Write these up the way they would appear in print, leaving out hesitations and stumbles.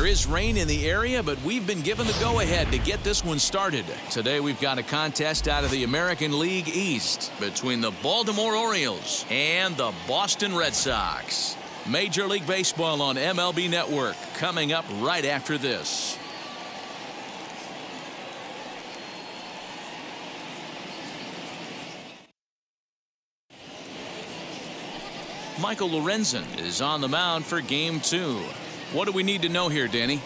There is rain in the area, but we've been given the go-ahead to get this one started. Today we've got a contest out of the American League East between the Baltimore Orioles and the Boston Red Sox. Major League Baseball on MLB Network coming up right after this. Michael Lorenzen is on the mound for Game 2. What do we need to know here, Danny?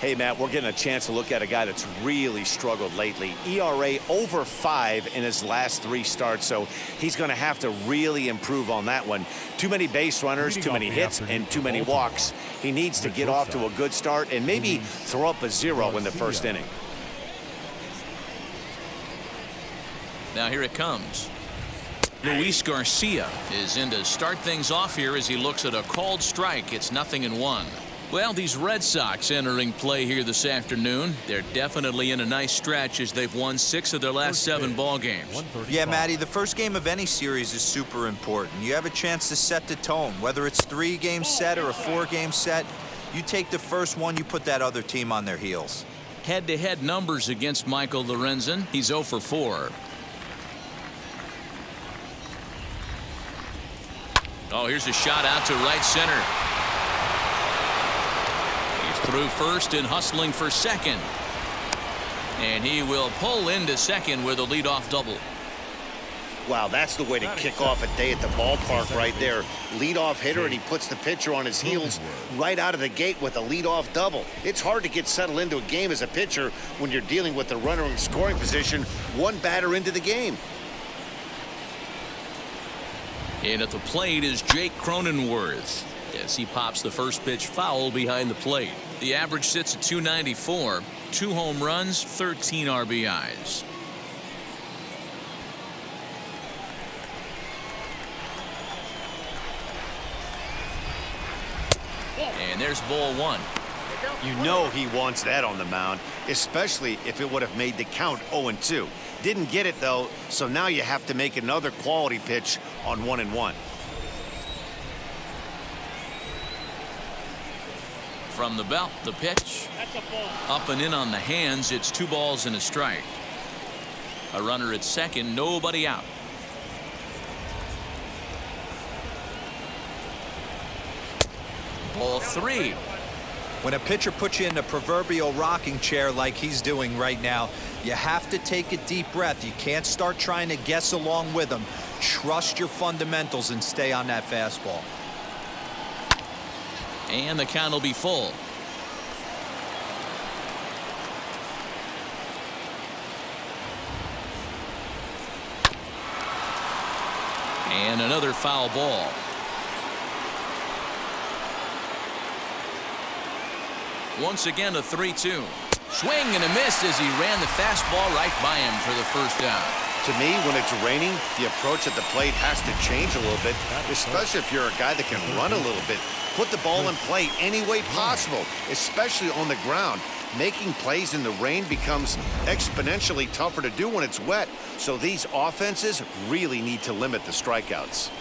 Hey, Matt, we're getting a chance to look at a guy that's really struggled lately. ERA over 5 in his last 3 starts, so he's going to have to really improve on that one. Too many base runners, too many hits, and too many walks. He needs to get off to a good start and maybe throw up a 0 in the first inning. Now here it comes. Luis Garcia is in to start things off here as he looks at a called strike. It's 0-1. Well, these Red Sox entering play here this afternoon. They're definitely in a nice stretch as they've won 6 of their last 7 ball games. Yeah, Matty, the first game of any series is super important. You have a chance to set the tone, whether it's 3-game set or a 4-game set. You take the first one, you put that other team on their heels. Head-to-head numbers against Michael Lorenzen. He's 0 for 4. Oh, here's a shot out to right center. He's through first and hustling for second. And he will pull into second with a leadoff double. Wow, that's the way to kick off a day at the ballpark right there. Leadoff hitter, and he puts the pitcher on his heels right out of the gate with a leadoff double. It's hard to get settled into a game as a pitcher when you're dealing with the runner in scoring position 1 batter into the game. And at the plate is Jake Cronenworth as he pops the first pitch foul behind the plate. The average sits at 294, 2 home runs, 13 RBIs. And there's ball 1. You know he wants that on the mound, especially if it would have made the count 0-2. Didn't get it, though, so now you have to make another quality pitch on 1-1. From the belt, the pitch. Up and in on the hands. It's 2 balls and a strike. A runner at second, nobody out. Ball 3. When a pitcher puts you in a proverbial rocking chair like he's doing right now, you have to take a deep breath. You can't start trying to guess along with him. Trust your fundamentals and stay on that fastball. And the count will be full. And another foul ball. Once again, a 3-2. Swing and a miss as he ran the fastball right by him for the first out. To me, when it's raining, the approach at the plate has to change a little bit, especially if you're a guy that can run a little bit. Put the ball in play any way possible, especially on the ground. Making plays in the rain becomes exponentially tougher to do when it's wet, so these offenses really need to limit the strikeouts.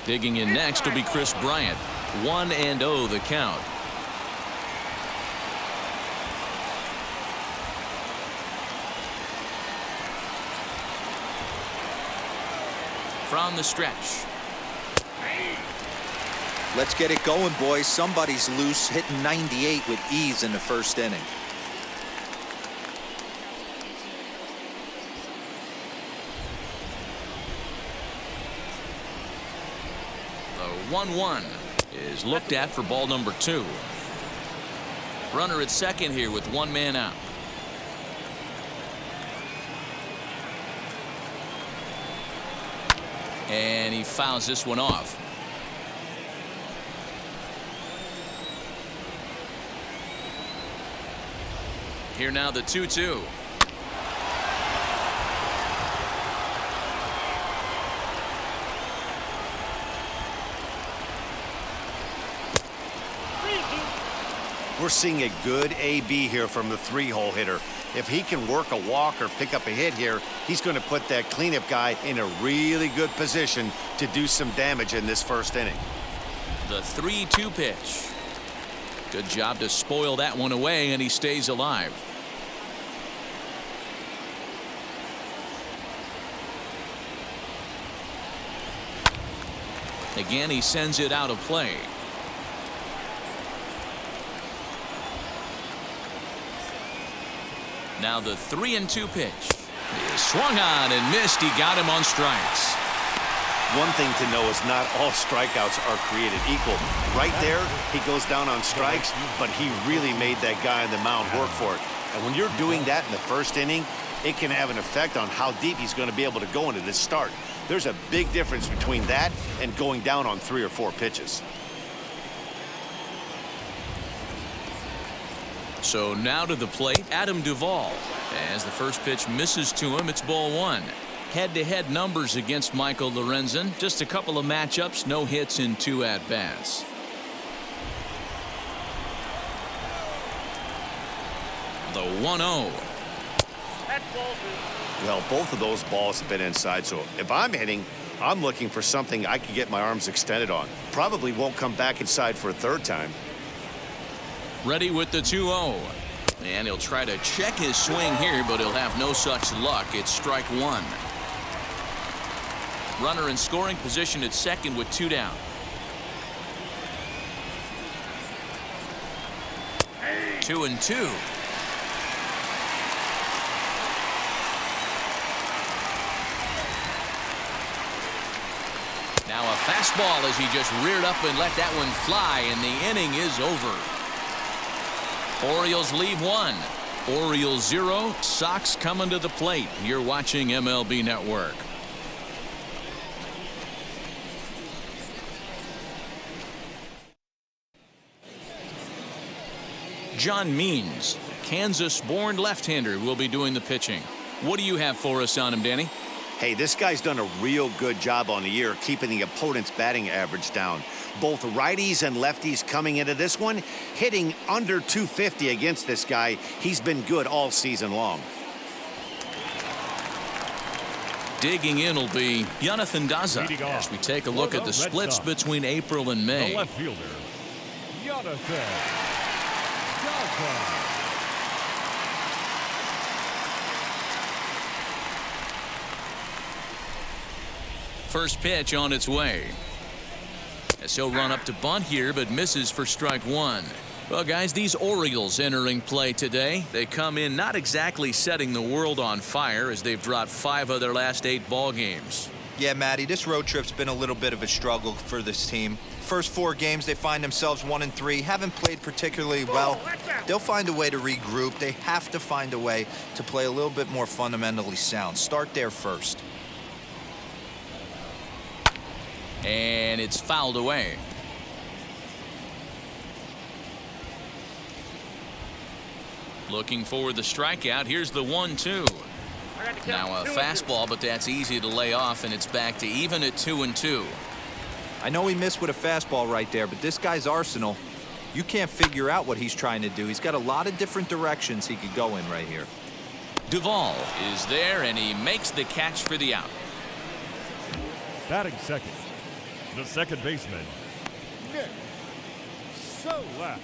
Digging in next will be Chris Bryant. 1-0 the count. From the stretch. Let's get it going, boys. Somebody's loose, hitting 98 with ease in the first inning. The 1-1 is looked at for ball number 2. Runner at second here with 1 man out. And he fouls this one off. Here now the 2-2. We're seeing a good AB here from the 3-hole hitter. If he can work a walk or pick up a hit here, he's going to put that cleanup guy in a really good position to do some damage in this first inning. The 3-2 pitch. Good job to spoil that one away, and he stays alive. Again, he sends it out of play. Now the 3-2 pitch. He swung on and missed. He got him on strikes. One thing to know is not all strikeouts are created equal. Right there, he goes down on strikes, but he really made that guy on the mound work for it. And when you're doing that in the first inning, it can have an effect on how deep he's going to be able to go into this start. There's a big difference between that and going down on 3 or 4 pitches. So now to the plate, Adam Duvall. As the first pitch misses to him, it's ball 1. Head-to-head numbers against Michael Lorenzen. Just a couple of matchups, no hits in 2 at-bats. The 1-0. Well, both of those balls have been inside, so if I'm hitting, I'm looking for something I can get my arms extended on. Probably won't come back inside for a third time. Ready with the 2-0. And he'll try to check his swing here, but he'll have no such luck. It's strike 1. Runner in scoring position at second with 2 down. Hey. 2-2. Now a fastball as he just reared up and let that one fly, and the inning is over. Orioles leave 1. Orioles 0. Sox coming to the plate. You're watching MLB Network. John Means, Kansas-born left-hander, will be doing the pitching. What do you have for us on him, Danny? Hey, this guy's done a real good job on the year keeping the opponent's batting average down. Both righties and lefties coming into this one, hitting under 250 against this guy. He's been good all season long. Digging in will be Jonathan Daza as we take a look at the splits between April and May. The left fielder, Jonathan Daza. First pitch on its way. As he'll run up to bunt here, but misses for strike 1. Well, guys, these Orioles entering play today. They come in not exactly setting the world on fire as they've dropped 5 of their last 8 ball games. Yeah, Matty, this road trip's been a little bit of a struggle for this team. First 4 games, they find themselves 1-3, haven't played particularly well. They'll find a way to regroup. They have to find a way to play a little bit more fundamentally sound. Start there first. And it's fouled away. Looking for the strikeout. Here's the 1-2. Now a fastball, but that's easy to lay off, and it's back to even at 2-2. I know he missed with a fastball right there, but this guy's arsenal, you can't figure out what he's trying to do. He's got a lot of different directions he could go in right here. Duvall is there, and he makes the catch for the out. Batting second, the second baseman, Nick Solak.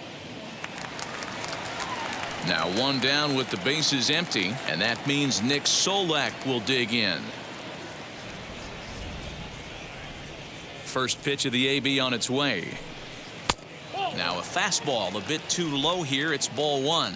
Now 1 down with the bases empty, and that means Nick Solak will dig in. First pitch of the AB on its way. Now a fastball a bit too low here. It's ball 1.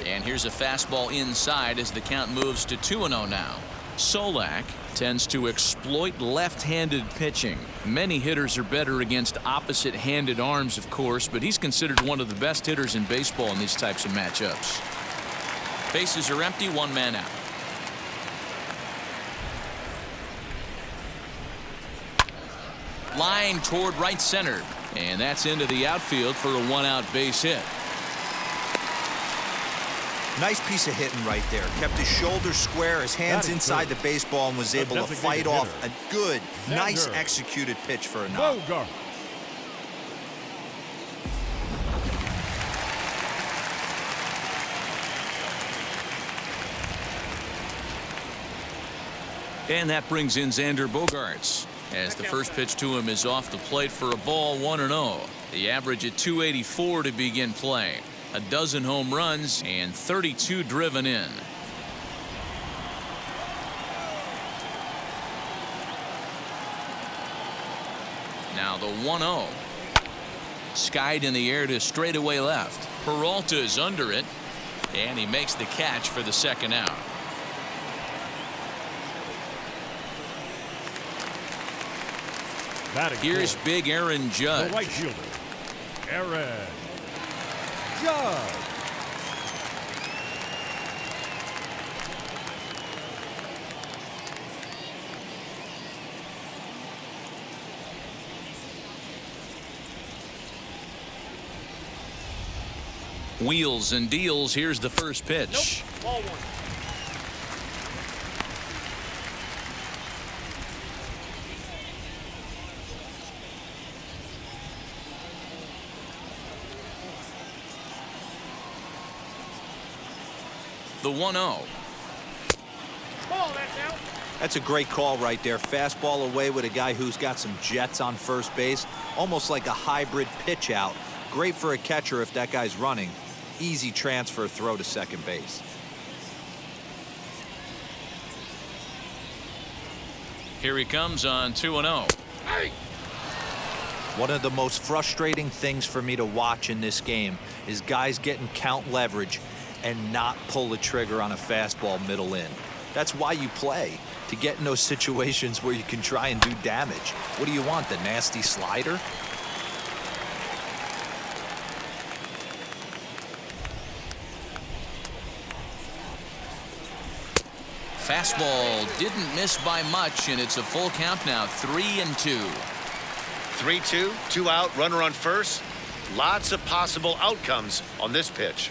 And here's a fastball inside as the count moves to 2-0 now. Solak tends to exploit left-handed pitching. Many hitters are better against opposite-handed arms, of course, but he's considered one of the best hitters in baseball in these types of matchups. Bases are empty, 1 man out. Line toward right center, and that's into the outfield for a 1-out base hit. Nice piece of hitting right there. Kept his shoulders square, his hands inside the baseball, and was able to fight off a good, nice executed pitch for a knock. And that brings in Xander Bogaerts. as the first pitch to him is off the plate for a ball, 1-0. The average at 284 to begin play. A dozen home runs and 32 driven in. Now the 1-0. Skied in the air to straightaway left. Peralta is under it, and he makes the catch for the second out. Here's big Aaron Judge. The right fielder, Aaron Judge. Wheels and deals. Here's the first pitch. Nope. Ball one. The 1-0. Ball, that's out. That's a great call right there. Fastball away with a guy who's got some jets on first base. Almost like a hybrid pitch out. Great for a catcher if that guy's running. Easy transfer throw to second base. Here he comes on 2-0. Hey. One of the most frustrating things for me to watch in this game is guys getting count leverage and not pull the trigger on a fastball middle in. That's why you play, to get in those situations where you can try and do damage. What do you want, the nasty slider? Fastball didn't miss by much, and it's a full count now. 3-2. 3-2, 2 out, runner on first. Lots of possible outcomes on this pitch.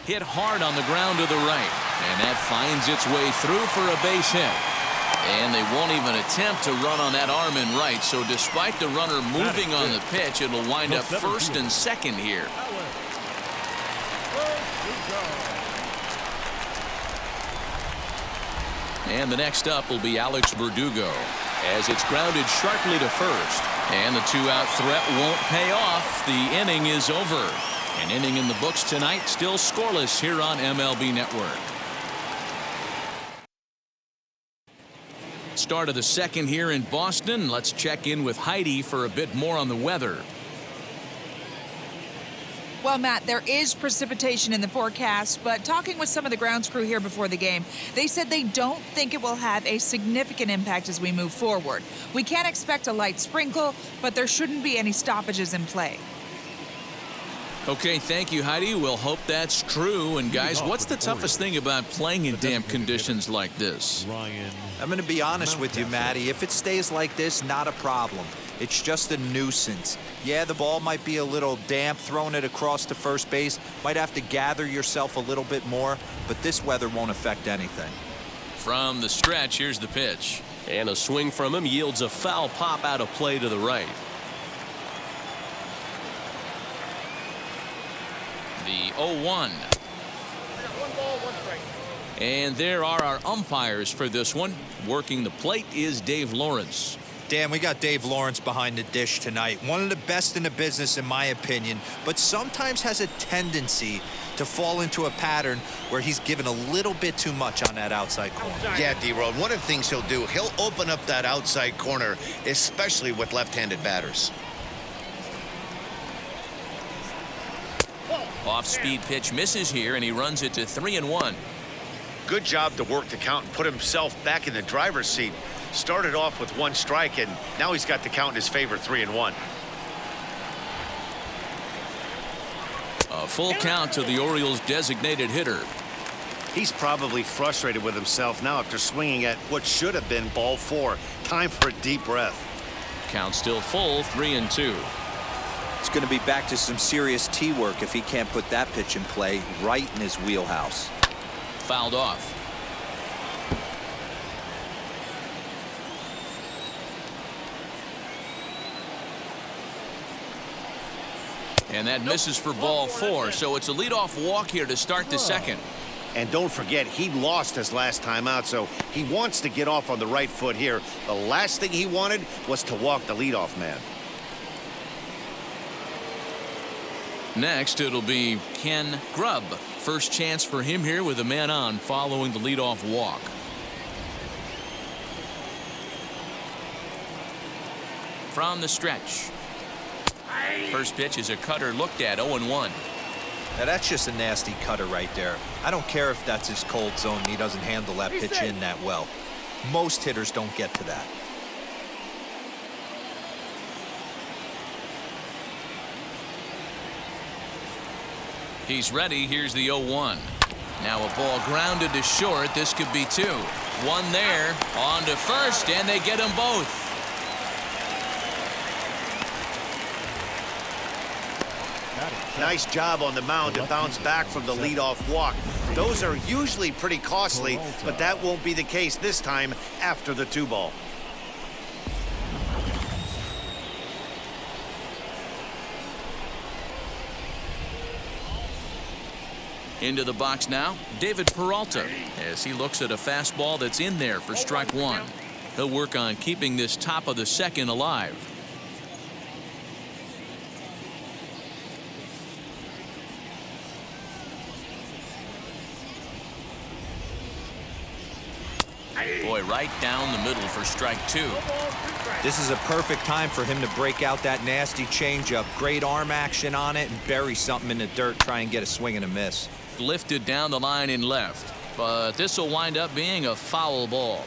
Hit hard on the ground to the right, and that finds its way through for a base hit. And they won't even attempt to run on that arm in right, so despite the runner moving on the pitch, it'll wind up first and second here. And the next up will be Alex Verdugo, as it's grounded sharply to first. And the two-out threat won't pay off. The inning is over. An inning in the books tonight, still scoreless here on MLB Network. Start of the second here in Boston. Let's check in with Heidi for a bit more on the weather. Well, Matt, there is precipitation in the forecast, but talking with some of the grounds crew here before the game, they said they don't think it will have a significant impact as we move forward. We can expect a light sprinkle, but there shouldn't be any stoppages in play. Okay, thank you, Heidi. We'll hope that's true. And guys, what's the toughest thing about playing in damp conditions like this? I'm going to be honest with you, Matty. If it stays like this, not a problem. It's just a nuisance. Yeah, the ball might be a little damp, throwing it across to first base. Might have to gather yourself a little bit more, but this weather won't affect anything. From the stretch, here's the pitch. And a swing from him yields a foul pop out of play to the right. The 0-1. One ball, one strike. And there are our umpires for this one. Working the plate is Dave Lawrence. Dan, we got Dave Lawrence behind the dish tonight. One of the best in the business, in my opinion, but sometimes has a tendency to fall into a pattern where he's given a little bit too much on that outside corner. Yeah, D-Road, one of the things he'll do, he'll open up that outside corner, especially with left-handed batters. Off-speed pitch misses here, and he runs it to 3-1. Good job to work the count and put himself back in the driver's seat. Started off with one strike, and now he's got the count in his favor, 3-1. A full count to the Orioles' designated hitter. He's probably frustrated with himself now after swinging at what should have been ball 4. Time for a deep breath. Count still full, 3-2. It's going to be back to some serious tee work if he can't put that pitch in play right in his wheelhouse. Fouled off. And that misses for ball 4, so it's a leadoff walk here to start the second. And don't forget, he lost his last time out, so he wants to get off on the right foot here. The last thing he wanted was to walk the leadoff man. Next, it'll be Ken Grubb. First chance for him here with a man on following the leadoff walk. From the stretch. First pitch is a cutter looked at, 0-1. Now that's just a nasty cutter right there. I don't care if that's his cold zone and he doesn't handle that pitch in that well. Most hitters don't get to that. He's ready. Here's the 0-1. Now a ball grounded to short. This could be two. One there. On to first, and they get them both. Nice job on the mound to bounce back from the leadoff walk. Those are usually pretty costly, but that won't be the case this time after the 2-ball. Into the box now, David Peralta, as he looks at a fastball that's in there for strike one. He'll work on keeping this top of the second alive. Boy, right down the middle for strike two. This is a perfect time for him to break out that nasty changeup. Great arm action on it and bury something in the dirt. Try and get a swing and a miss. Lifted down the line in left, but this will wind up being a foul ball.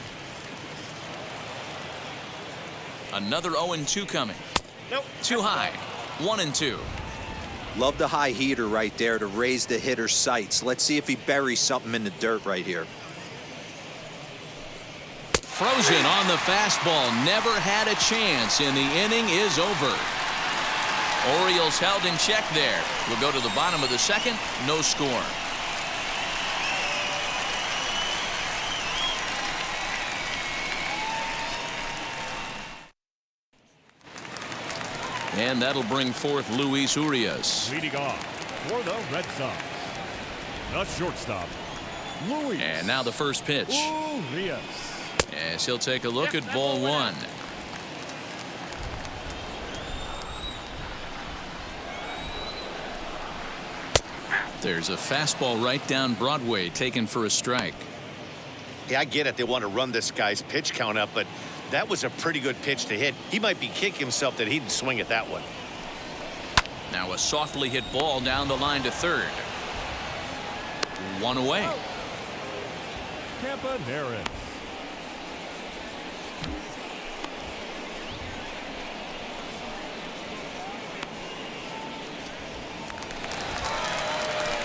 Another 0-2 coming. Nope. Too high. 1-2. Love the high heater right there to raise the hitter's sights. Let's see if he buries something in the dirt right here. Frozen on the fastball. Never had a chance, and the inning is over. Orioles held in check there. We'll go to the bottom of the second. No score. And that'll bring forth Luis Urias. Leading off for the Red Sox, the shortstop, Luis. And now the first pitch. Urias. As he'll take a look at ball one. There's a fastball right down Broadway taken for a strike. Yeah, I get it. They want to run this guy's pitch count up, but that was a pretty good pitch to hit. He might be kicking himself that he didn't swing at that one. Now a softly hit ball down the line to third. One away. Campaneris.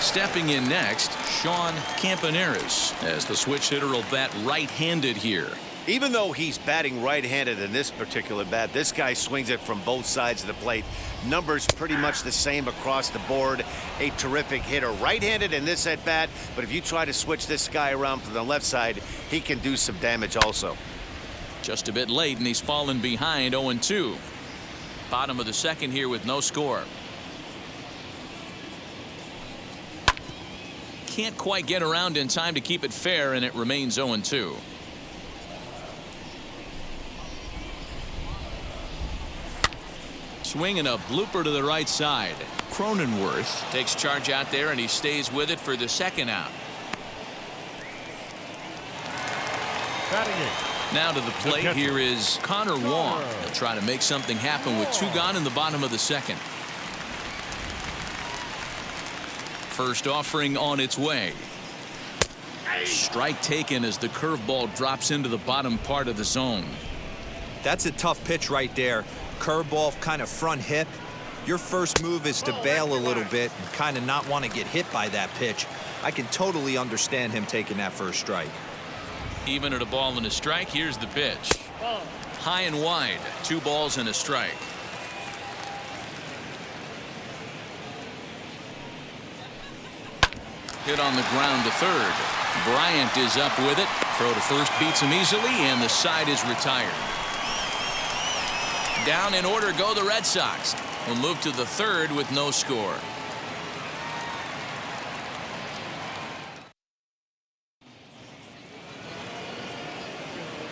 Stepping in next, Sean Campaneris, as the switch hitter will bat right-handed here. Even though he's batting right-handed in this particular bat, this guy swings it from both sides of the plate. Numbers pretty much the same across the board. A terrific hitter. Right-handed in this at-bat, but if you try to switch this guy around from the left side, he can do some damage also. Just a bit late, and he's fallen behind 0-2. Bottom of the second here with no score. Can't quite get around in time to keep it fair, and it remains 0-2. Swing and a blooper to the right side. Cronenworth takes charge out there, and he stays with it for the second out. Batting eighth. Now to the plate, here is Connor Wong. He'll try to make something happen with two gone in the bottom of the second. First offering on its way. Strike taken as the curveball drops into the bottom part of the zone. That's a tough pitch right there. Curveball, kind of front hip. Your first move is to bail a little bit and kind of not want to get hit by that pitch. I can totally understand him taking that first strike. Even at a ball and a strike, here's the pitch. High and wide. 2 balls and a strike. Hit on the ground to third. Bryant is up with it. Throw to first beats him easily, and the side is retired. Down in order go the Red Sox. Will move to the third with no score.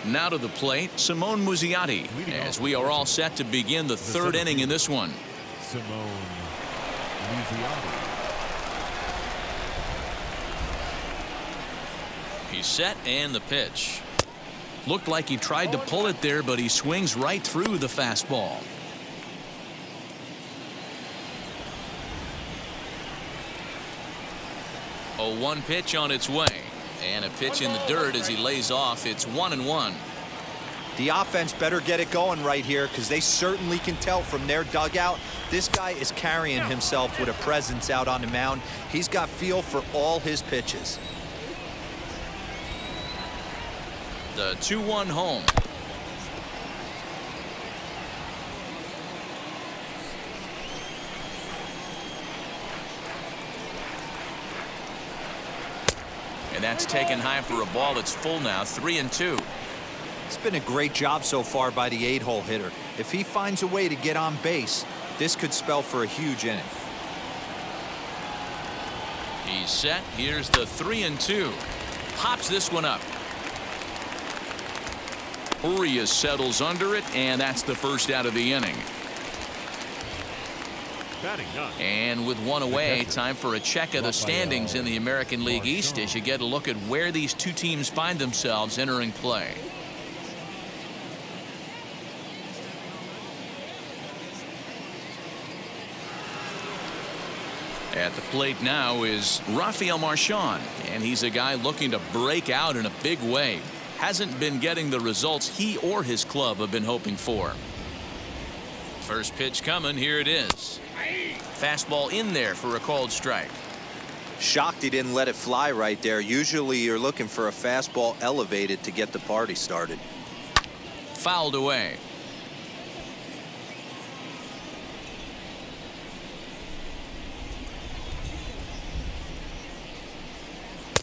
Now to the plate, Simone Muzziotti, as we are all set to begin the third inning in this one. Simone Muzziotti. He's set and the pitch. Looked like he tried to pull it there, but he swings right through the fastball. A 1 pitch on its way, and a pitch in the dirt as he lays off. It's 1-1. The offense better get it going right here, because they certainly can tell from their dugout this guy is carrying himself with a presence out on the mound. He's got feel for all his pitches. The 2-1 home. And that's taken high for a ball. It's full now, 3-2. It's been a great job so far by the 8-hole hitter. If he finds a way to get on base, this could spell for a huge inning. He's set. Here's the 3-2. Pops this one up. Urias settles under it, and that's the first out of the inning. And with one away, time for a check of the standings in the American League East as you get a look at where these two teams find themselves entering play. At the plate now is Raphael Marchand, and he's a guy looking to break out in a big way. Hasn't been getting the results he or his club have been hoping for. First pitch coming. Here it is. Fastball in there for a called strike. Shocked he didn't let it fly right there. Usually you're looking for a fastball elevated to get the party started. Fouled away.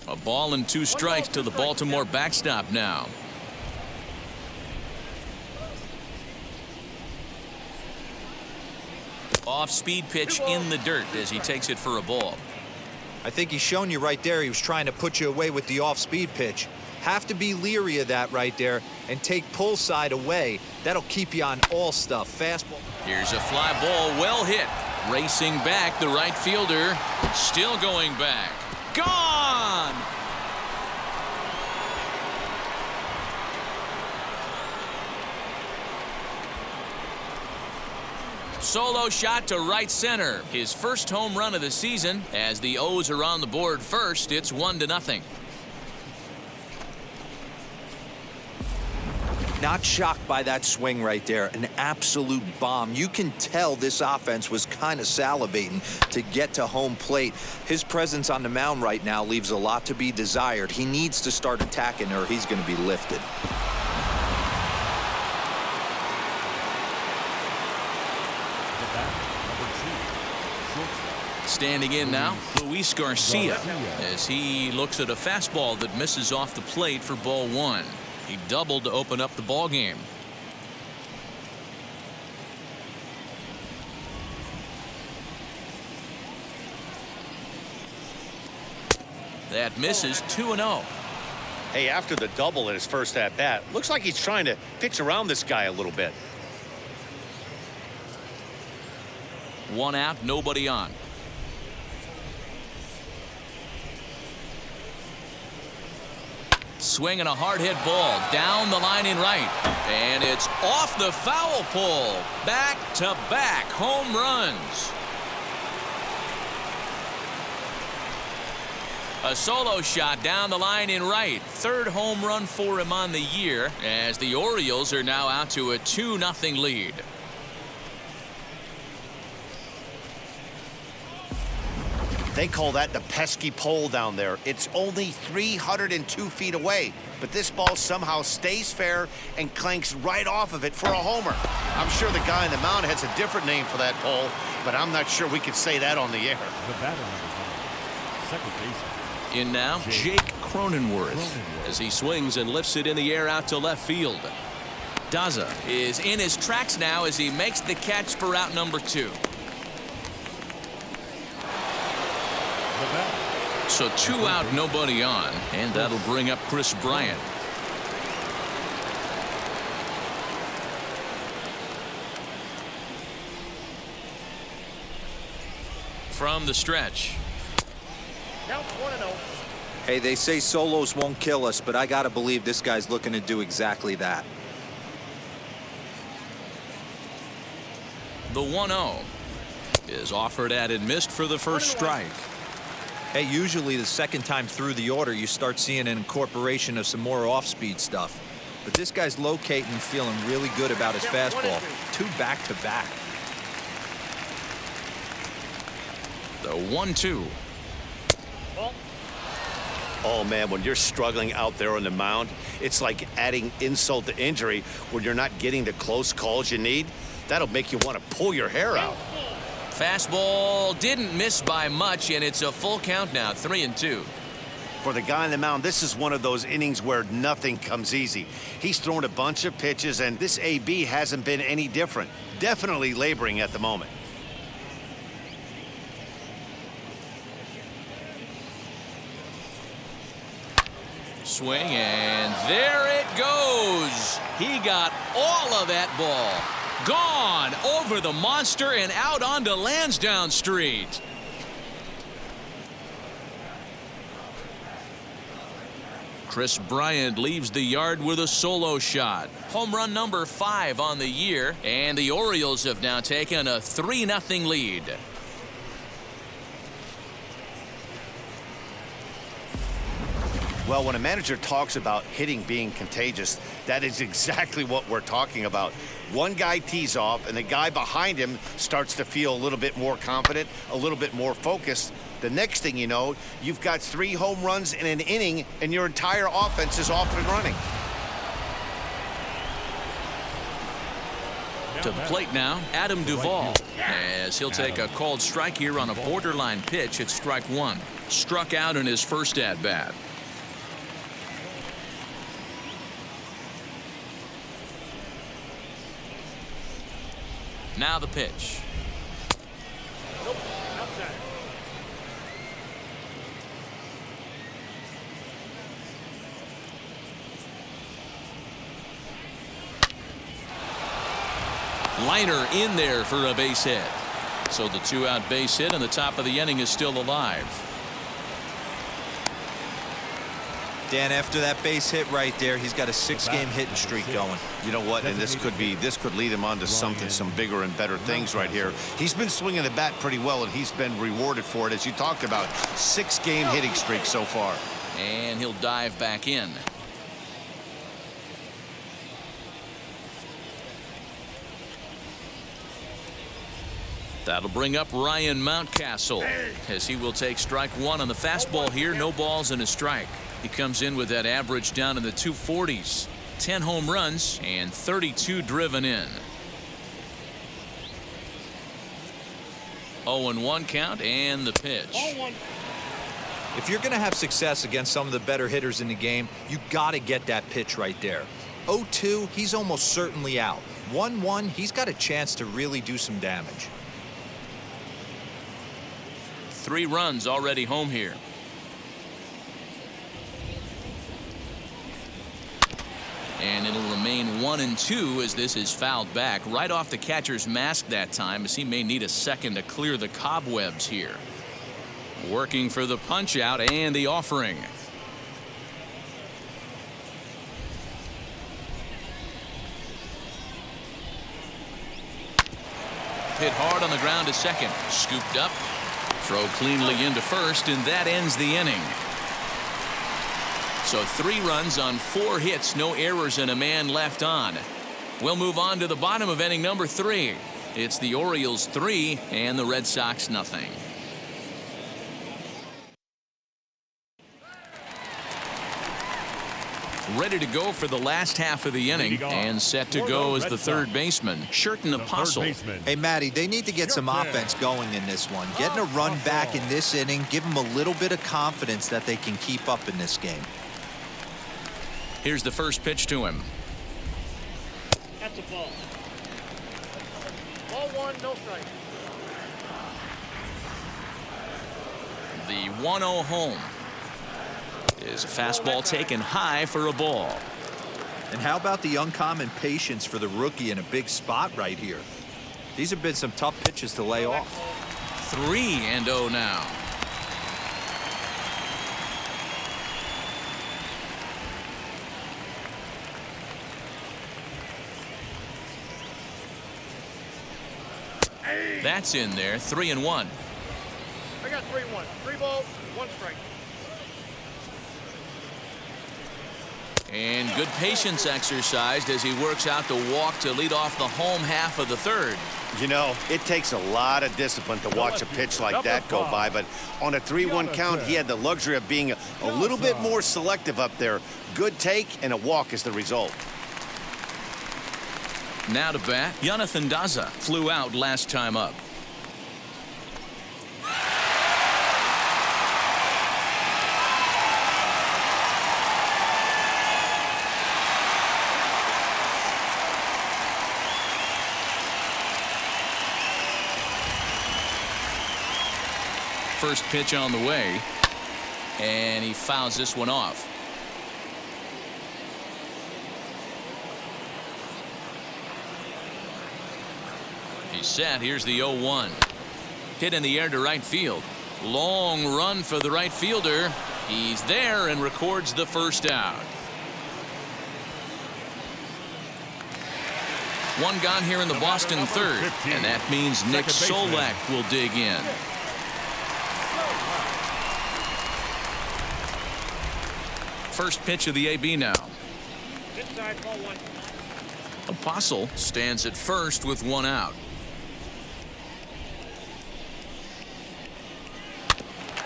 A ball and 2 strikes to the Baltimore backstop now. Off-speed pitch in the dirt as he takes it for a ball. I think he's shown you right there he was trying to put you away with the off-speed pitch. Have to be leery of that right there and take pull side away. That'll keep you on all stuff. Fastball. Here's a fly ball, well hit. Racing back, the right fielder. Still going back. Gone! Solo shot to right center. His first home run of the season. As the O's are on the board first, it's 1-0. Not shocked by that swing right there. An absolute bomb. You can tell this offense was kind of salivating to get to home plate. His presence on the mound right now leaves a lot to be desired. He needs to start attacking or he's going to be lifted. Standing in now, Luis Garcia, as he looks at a fastball that misses off the plate for ball 1. He doubled to open up the ball game. That misses. 2-0. Hey, after the double in his first at bat, looks like he's trying to pitch around this guy a little bit. 1 out, nobody on. Swinging a hard hit ball down the line in right, and it's off the foul pole. Back-to-back home runs. A solo shot down the line in right. 3rd home run for him on the year, as the Orioles are now out to a 2-0 lead. They call that the pesky pole down there. It's only 302 feet away, but this ball somehow stays fair and clanks right off of it for a homer. I'm sure the guy on the mound has a different name for that pole, but I'm not sure we could say that on the air. The batter number 9, second baseman. In now, Jake Cronenworth, as he swings and lifts it in the air out to left field. Daza is in his tracks now as he makes the catch for out number 2. So 2 out, nobody on, and that'll bring up Chris Bryant. from the stretch. Count 1-0. Hey, they say solos won't kill us, but I gotta believe this guy's looking to do exactly that. The 1-0 is offered at and missed for the first strike. Hey, usually the second time through the order, you start seeing an incorporation of some more off-speed stuff. But this guy's locating and feeling really good about his fastball. 2 back-to-back. The 1-2. Oh, man, when you're struggling out there on the mound, it's like adding insult to injury when you're not getting the close calls you need. That'll make you want to pull your hair out. Fastball didn't miss by much, and it's a full count now, 3-2. For the guy on the mound, this is one of those innings where nothing comes easy. He's thrown a bunch of pitches, and this AB hasn't been any different. Definitely laboring at the moment. Swing, and there it goes. He got all of that ball. Gone over the monster and out onto Lansdowne Street. Chris Bryant leaves the yard with a solo shot. Home run number 5 on the year, and the Orioles have now taken a 3-0 lead. Well, when a manager talks about hitting being contagious, that is exactly what we're talking about. One guy tees off, and the guy behind him starts to feel a little bit more confident, a little bit more focused. The next thing you know, you've got 3 home runs in an inning, and your entire offense is off and running. To the plate now, Adam Duvall, as he'll take a called strike here on a borderline pitch at strike 1. Struck out in his first at-bat. Now the pitch. Nope, outside. Liner in there for a base hit. So the 2-out base hit, and the top of the inning is still alive. Dan, after that base hit right there, he's got a 6-game hitting streak going. You know what? And this could lead him on to some bigger and better things right here. He's been swinging the bat pretty well, and he's been rewarded for it, as you talked about. 6-game hitting streak so far. And he'll dive back in. That'll bring up Ryan Mountcastle, as he will take strike 1 on the fastball here. No balls and a strike. He comes in with that average down in the 240s. 10 home runs and 32 driven in. 0-1 count, and the pitch. If you're going to have success against some of the better hitters in the game, you got to get that pitch right there. 0-2, he's almost certainly out. 1-1, he's got a chance to really do some damage. 3 runs already home here. And it'll remain 1-2 as this is fouled back right off the catcher's mask that time, as he may need a second to clear the cobwebs here. Working for the punch out and the offering. Hit hard on the ground to second. Scooped up. Throw cleanly into first, and that ends the inning. So 3 runs on 4 hits, no errors, and a man left on. We'll move on to the bottom of inning number 3. It's the Orioles 3 and the Red Sox nothing. Ready to go for the last half of the inning, and set to go as the third baseman, Sherton Apostle. Hey, Matty, they need to get some offense going in this one. Getting a run back in this inning, give them a little bit of confidence that they can keep up in this game. Here's the first pitch to him. That's a ball. Ball 1, no strike. The 1-0 home is a fastball taken high for a ball. And how about the uncommon patience for the rookie in a big spot right here? These have been some tough pitches to lay off. 3-0 now. That's in there, 3-1. I got 3-1. 3 balls, 1 strike. And good patience exercised as he works out the walk to lead off the home half of the third. You know, it takes a lot of discipline to watch a pitch like that go by, but on a 3-1 count, he had the luxury of being a little bit more selective up there. Good take and a walk is the result. Now to bat, Jonathan Daza flew out last time up. First pitch on the way, and he fouls this one off. He's set. Here's the 0-1. Hit in the air to right field. Long run for the right fielder. He's there and records the first out. One gone here in the Boston third, and that means Nick Solak will dig in. First pitch of the AB now. Inside, ball 1. Apostle stands at first with 1 out.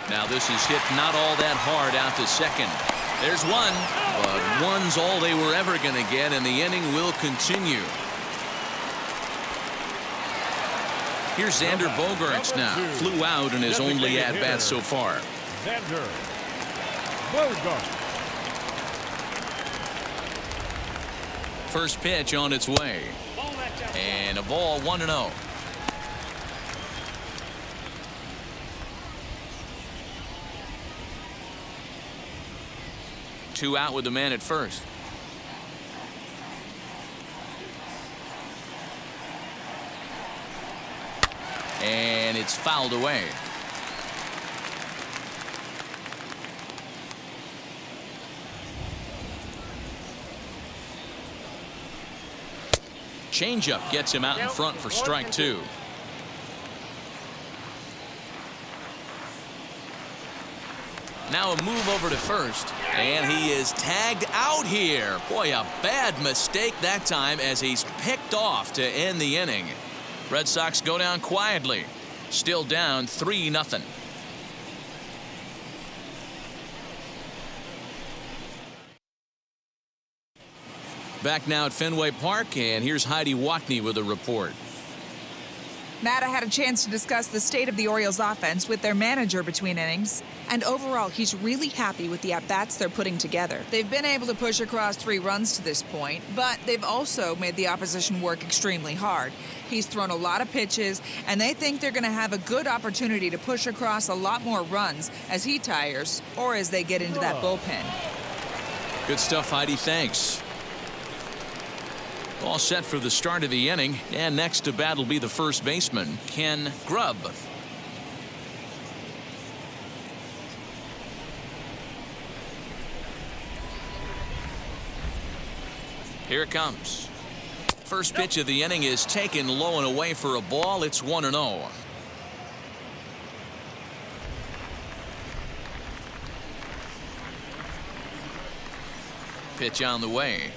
Now this is hit not all that hard out to second. There's one, but one's all they were ever going to get, and the inning will continue. Here's Xander Bogaerts now. Flew out in his only at-bat so far. Xander Bogaerts. First pitch on its way. And a ball, 1-0. Two out with the man at first. And it's fouled away. Changeup gets him out in front for strike 2. Now a move over to first, and he is tagged out here. Boy, a bad mistake that time as he's picked off to end the inning. Red Sox go down quietly, still down 3-0. Back now at Fenway Park, and here's Heidi Watney with a report. Matt, I had a chance to discuss the state of the Orioles offense with their manager between innings. And overall, he's really happy with the at-bats they're putting together. They've been able to push across 3 runs to this point, but they've also made the opposition work extremely hard. He's thrown a lot of pitches, and they think they're going to have a good opportunity to push across a lot more runs as he tires or as they get into that bullpen. Good stuff, Heidi. Thanks. All set for the start of the inning, and next to bat will be the first baseman, Ken Grubb. Here it comes. First pitch of the inning is taken low and away for a ball. It's 1-0. Pitch on the way.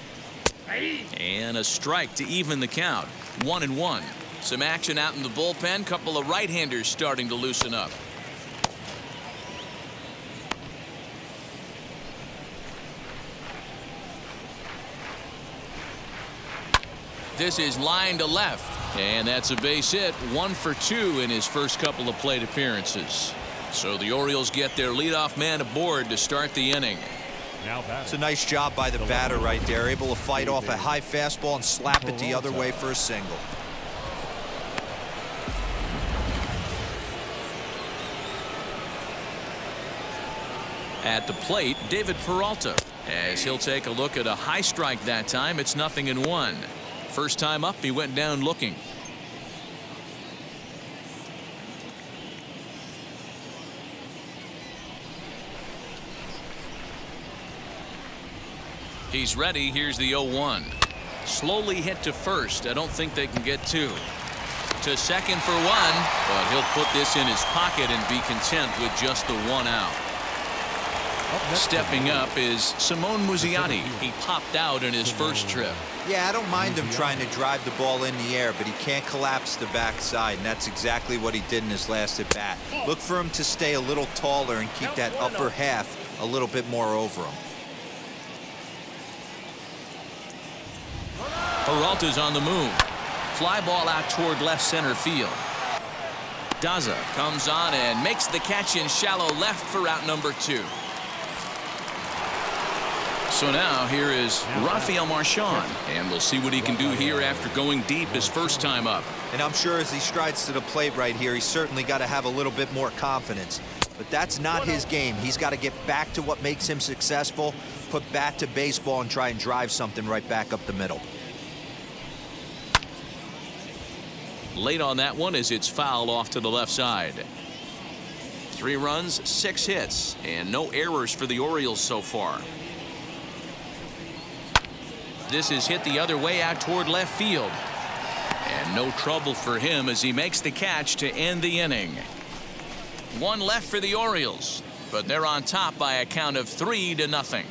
And a strike to even the count. 1-1. Some action out in the bullpen. Couple of right-handers starting to loosen up. This is line to left. And that's a base hit. 1 for 2 in his first couple of plate appearances. So the Orioles get their leadoff man aboard to start the inning. It's a nice job by the batter right there, able to fight off a high fastball and slap it the other way for a single. At the plate, David Peralta, as he'll take a look at a high strike that time. It's 0-1. First time up, he went down looking. He's ready. Here's the 0-1. Slowly hit to first. I don't think they can get two. To second for one, but he'll put this in his pocket and be content with just the one out. Stepping up is Simone Muzziotti. He popped out in his first trip. Yeah, I don't mind him trying to drive the ball in the air, but he can't collapse the backside, and that's exactly what he did in his last at bat. Look for him to stay a little taller and keep that upper half a little bit more over him. Peralta's on the move. Fly ball out toward left center field. Daza comes on and makes the catch in shallow left for out number 2. So now here is Raphael Marchand, and we'll see what he can do here after going deep his first time up. And I'm sure as he strides to the plate right here, he's certainly got to have a little bit more confidence. But that's not his game. He's got to get back to what makes him successful, put bat to baseball, and try and drive something right back up the middle. Late on that one as it's fouled off to the left side. 3 runs, 6 hits, and no errors for the Orioles so far. This is hit the other way out toward left field. And no trouble for him as he makes the catch to end the inning. 1 left for the Orioles, but they're on top by a count of 3-0.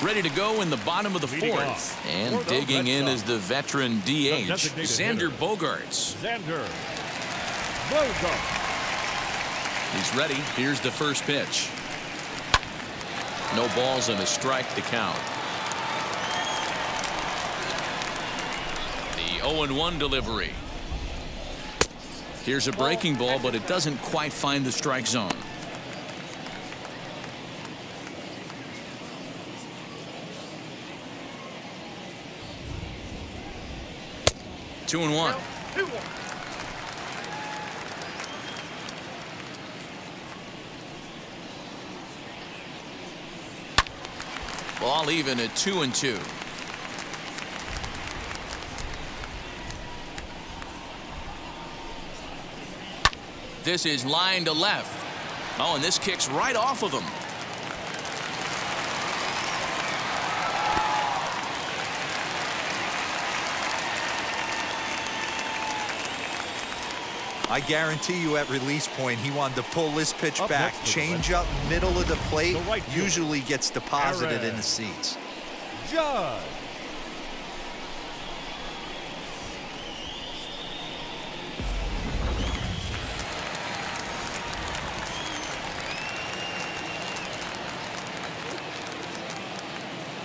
Ready to go in the bottom of the 4th. And digging in is the veteran DH, Xander Bogaerts. Xander Bogaerts. He's ready. Here's the first pitch. No balls and a strike to count. The 0-1 delivery. Here's a breaking ball, but it doesn't quite find the strike zone. Two and one. Ball even at 2-2. This is line to left. Oh, and this kicks right off of him. I guarantee you at release point he wanted to pull this pitch back. Change up middle of the plate usually gets deposited in the seats. Judge.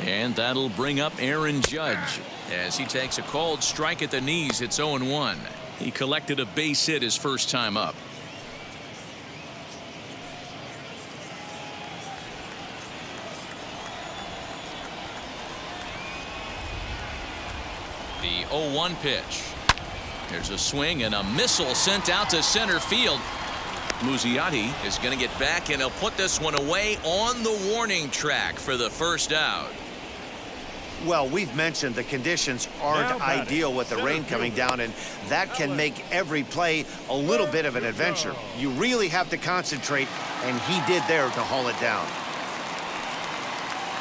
And that'll bring up Aaron Judge as he takes a called strike at the knees. It's 0-1. He collected a base hit his first time up. The 0-1 pitch. There's a swing and a missile sent out to center field. Muzziotti is going to get back, and he'll put this one away on the warning track for the first out. Well, we've mentioned the conditions aren't ideal with the rain coming down, and that can make every play a little bit of an adventure. You really have to concentrate, and he did there to haul it down.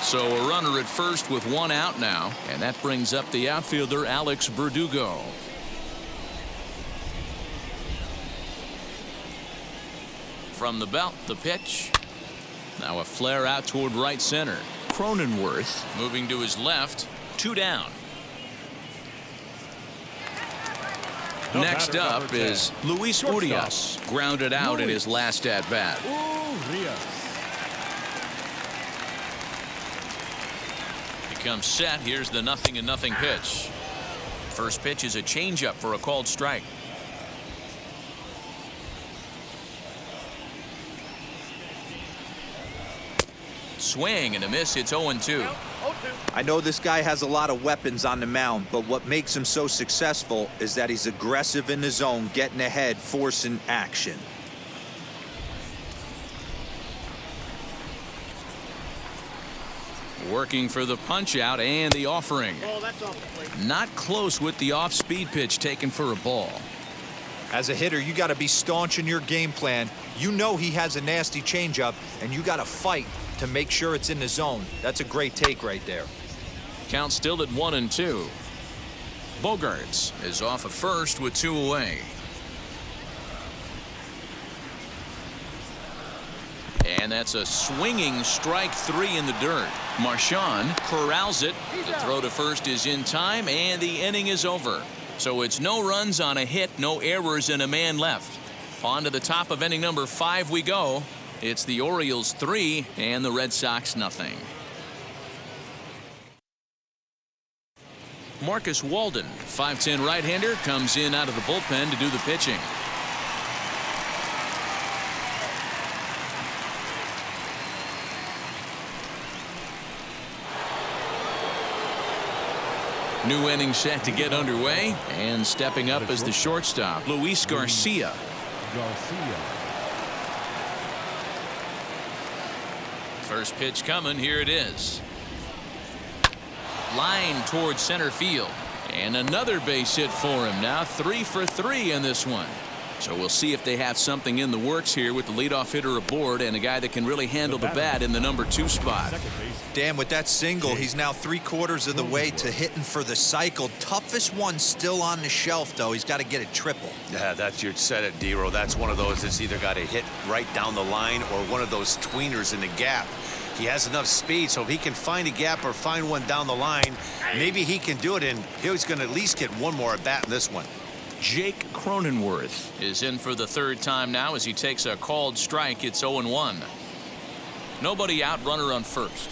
So a runner at first with 1 out now, and that brings up the outfielder Alex Verdugo. From the belt, the pitch. Now a flare out toward right center. Cronenworth moving to his left. 2 down. Next up is Luis Urias, grounded out in his last at bat. Becomes set. Here's the 0-0 pitch. First pitch is a changeup for a called strike. Swing and a miss. It's 0-2. I know this guy has a lot of weapons on the mound, but what makes him so successful is that he's aggressive in the zone, getting ahead, forcing action. Working for the punch out and the offering. Oh, that's off the plate. Not close with the off-speed pitch taken for a ball. As a hitter, you got to be staunch in your game plan. You know he has a nasty changeup, and you got to fight to make sure it's in the zone. That's a great take right there. Count still at 1-2. Bogarts is off at first with 2 away. And that's a swinging strike 3 in the dirt. Marchand corrals it. The throw to first is in time, and the inning is over. So it's no runs on a hit, no errors, and a man left. On to the top of inning number 5 we go. It's the Orioles 3 and the Red Sox nothing. Marcus Walden, 5'10" right-hander, comes in out of the bullpen to do the pitching. New inning set to get underway, and stepping up as the shortstop, Luis Garcia. First pitch coming, here it is. Line towards center field, and another base hit for him. Now 3 for 3 in this one. So we'll see if they have something in the works here with the leadoff hitter aboard and a guy that can really handle the bat in the number 2 spot. Dan, with that single, he's now 3/4 of the way to hitting for the cycle. Toughest one still on the shelf, though. He's got to get a triple. Yeah, that's your set it, D-Row. That's one of those that's either got to hit right down the line or one of those tweeners in the gap. He has enough speed, so if he can find a gap or find one down the line, maybe he can do it, and he's going to at least get one more at bat in this one. Jake Cronenworth is in for the 3rd time now as he takes a called strike. It's 0-1. Nobody out, runner on first.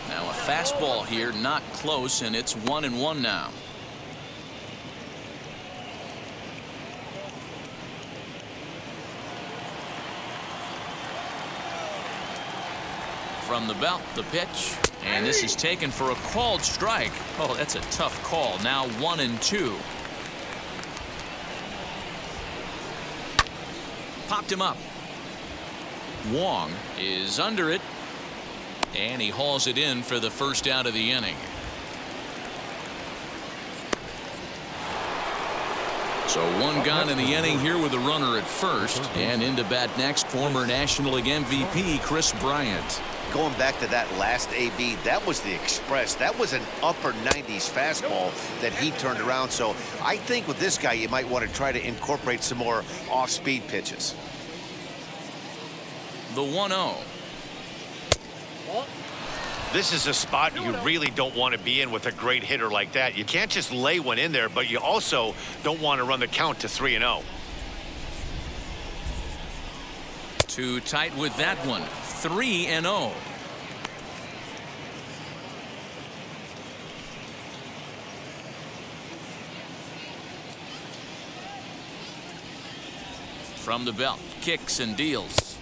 Now a fastball here, not close, and it's 1-1 now. From the belt, the pitch, and this is taken for a called strike. Oh, that's a tough call. Now 1-2. Popped him up. Wong is under it, and he hauls it in for the first out of the inning. So 1 gone in the inning here with a runner at first, and into bat next, former National League MVP Chris Bryant. Going back to that last AB, that was the express. That was an upper 90s fastball that he turned around. So I think with this guy, you might want to try to incorporate some more off-speed pitches. The 1-0. This is a spot you really don't want to be in with a great hitter like that. You can't just lay one in there, but you also don't want to run the count to 3-0. Too tight with that one. 3-0. From the belt, kicks and deals.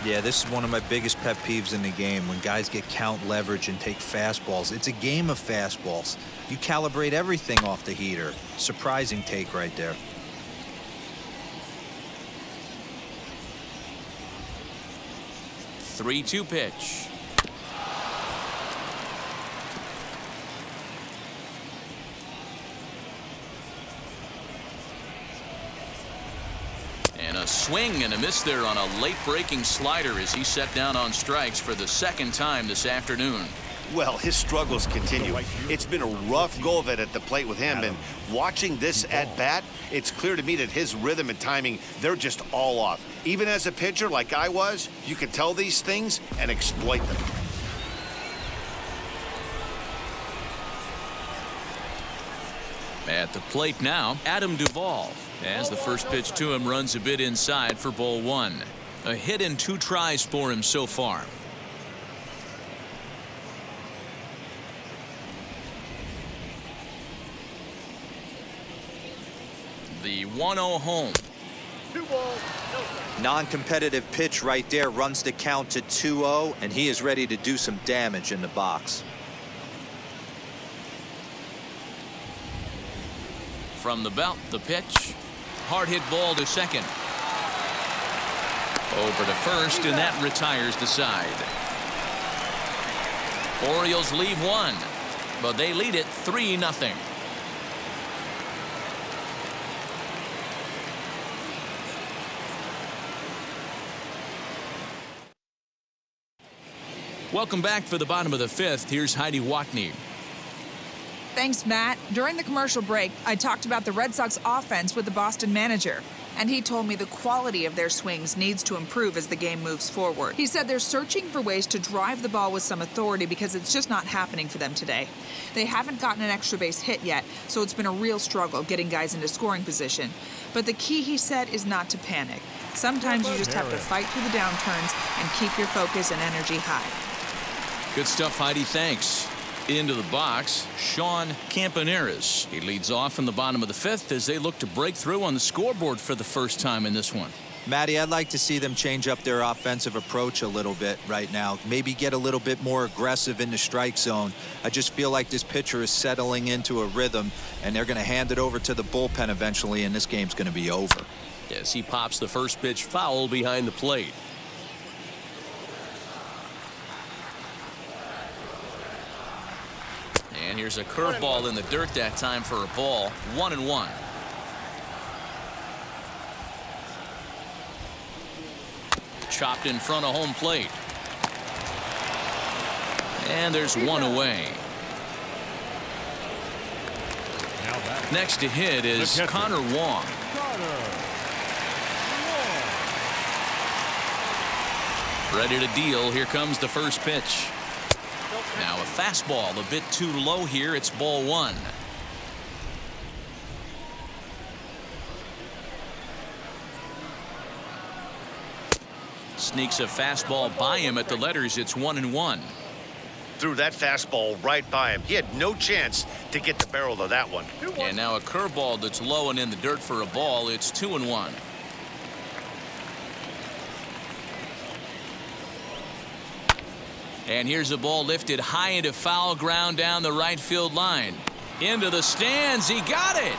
Yeah, this is one of my biggest pet peeves in the game, when guys get count leverage and take fastballs. It's a game of fastballs. You calibrate everything off the heater. Surprising take right there. 3-2 pitch. And a swing and a miss there on a late breaking slider as he set down on strikes for the 2nd time this afternoon. Well, his struggles continue. It's been a rough go of it at the plate with him, and watching this at bat, it's clear to me that his rhythm and timing, they're just all off. Even as a pitcher like I was, you can tell these things and exploit them. At the plate now, Adam Duvall, as the first pitch to him runs a bit inside for ball 1. A hit in 2 tries for him so far. The 1-0 home. 2 balls, no strikes. Non-competitive pitch right there, runs the count to 2-0, and he is ready to do some damage in the box. From the belt, the pitch. Hard hit ball to second. Over to first, and that retires the side. Orioles leave one, but they lead it 3-0. Welcome back for the bottom of the fifth. Here's Heidi Watney. Thanks, Matt. During the commercial break, I talked about the Red Sox offense with the Boston manager, and he told me the quality of their swings needs to improve as the game moves forward. He said they're searching for ways to drive the ball with some authority because it's just not happening for them today. They haven't gotten an extra base hit yet, so it's been a real struggle getting guys into scoring position. But the key, he said, is not to panic. Sometimes you just have to fight through the downturns and keep your focus and energy high. Good stuff, Heidi. Thanks. Into the box, Sean Campaneris. He leads off in the bottom of the fifth as they look to break through on the scoreboard for the first time in this one. Matty, I'd like to see them change up their offensive approach a little bit right now. Maybe get a little bit more aggressive in the strike zone. I just feel like this pitcher is settling into a rhythm, and they're going to hand it over to the bullpen eventually, and this game's going to be over. As he pops the first pitch foul behind the plate. And here's a curveball in the dirt that time for a ball. 1-1. Chopped in front of home plate. And there's one away. Next to hit is Connor Wong. Ready to deal. Here comes the first pitch. Now a fastball a bit too low here. It's ball one. Sneaks a fastball by him at the letters. It's 1-1. Threw that fastball right by him. He had no chance to get the barrel of that one. And now a curveball that's low and in the dirt for a ball. It's 2-1. And here's a ball lifted high into foul ground down the right field line. Into the stands. He got it.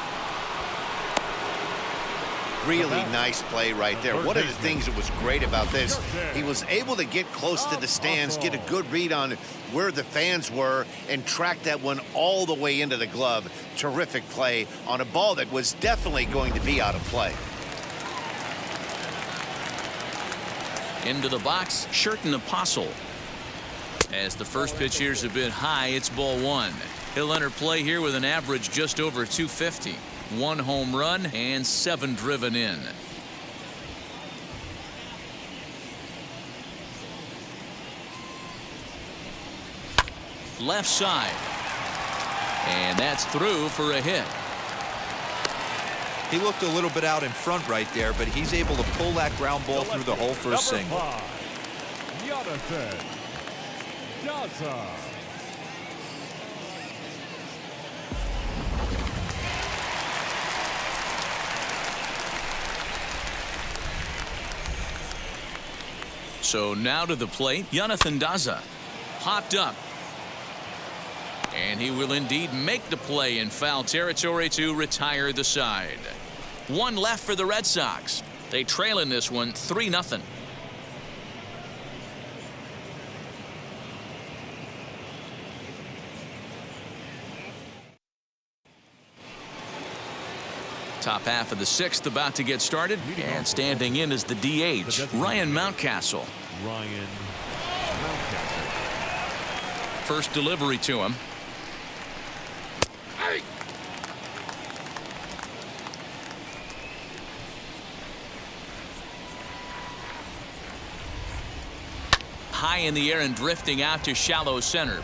Really nice play right there. One of the things that was great about this, he was able to get close to the stands, get a good read on where the fans were, and track that one all the way into the glove. Terrific play on a ball that was definitely going to be out of play. Into the box, Sherton Apostle. As the first pitch here's a bit high, it's ball one. He'll enter play here with an average just over 250. 1 home run and 7 driven in. Left side. And that's through for a hit. He looked a little bit out in front right there, but he's able to pull that ground ball through the hole for a single. So now to the plate, Jonathan Daza. Popped up. And he will indeed make the play in foul territory to retire the side. One left for the Red Sox. They trail in this one 3-0. Top half of the sixth about to get started, and standing in is the DH, Ryan Mountcastle. First delivery to him. High in the air and drifting out to shallow center.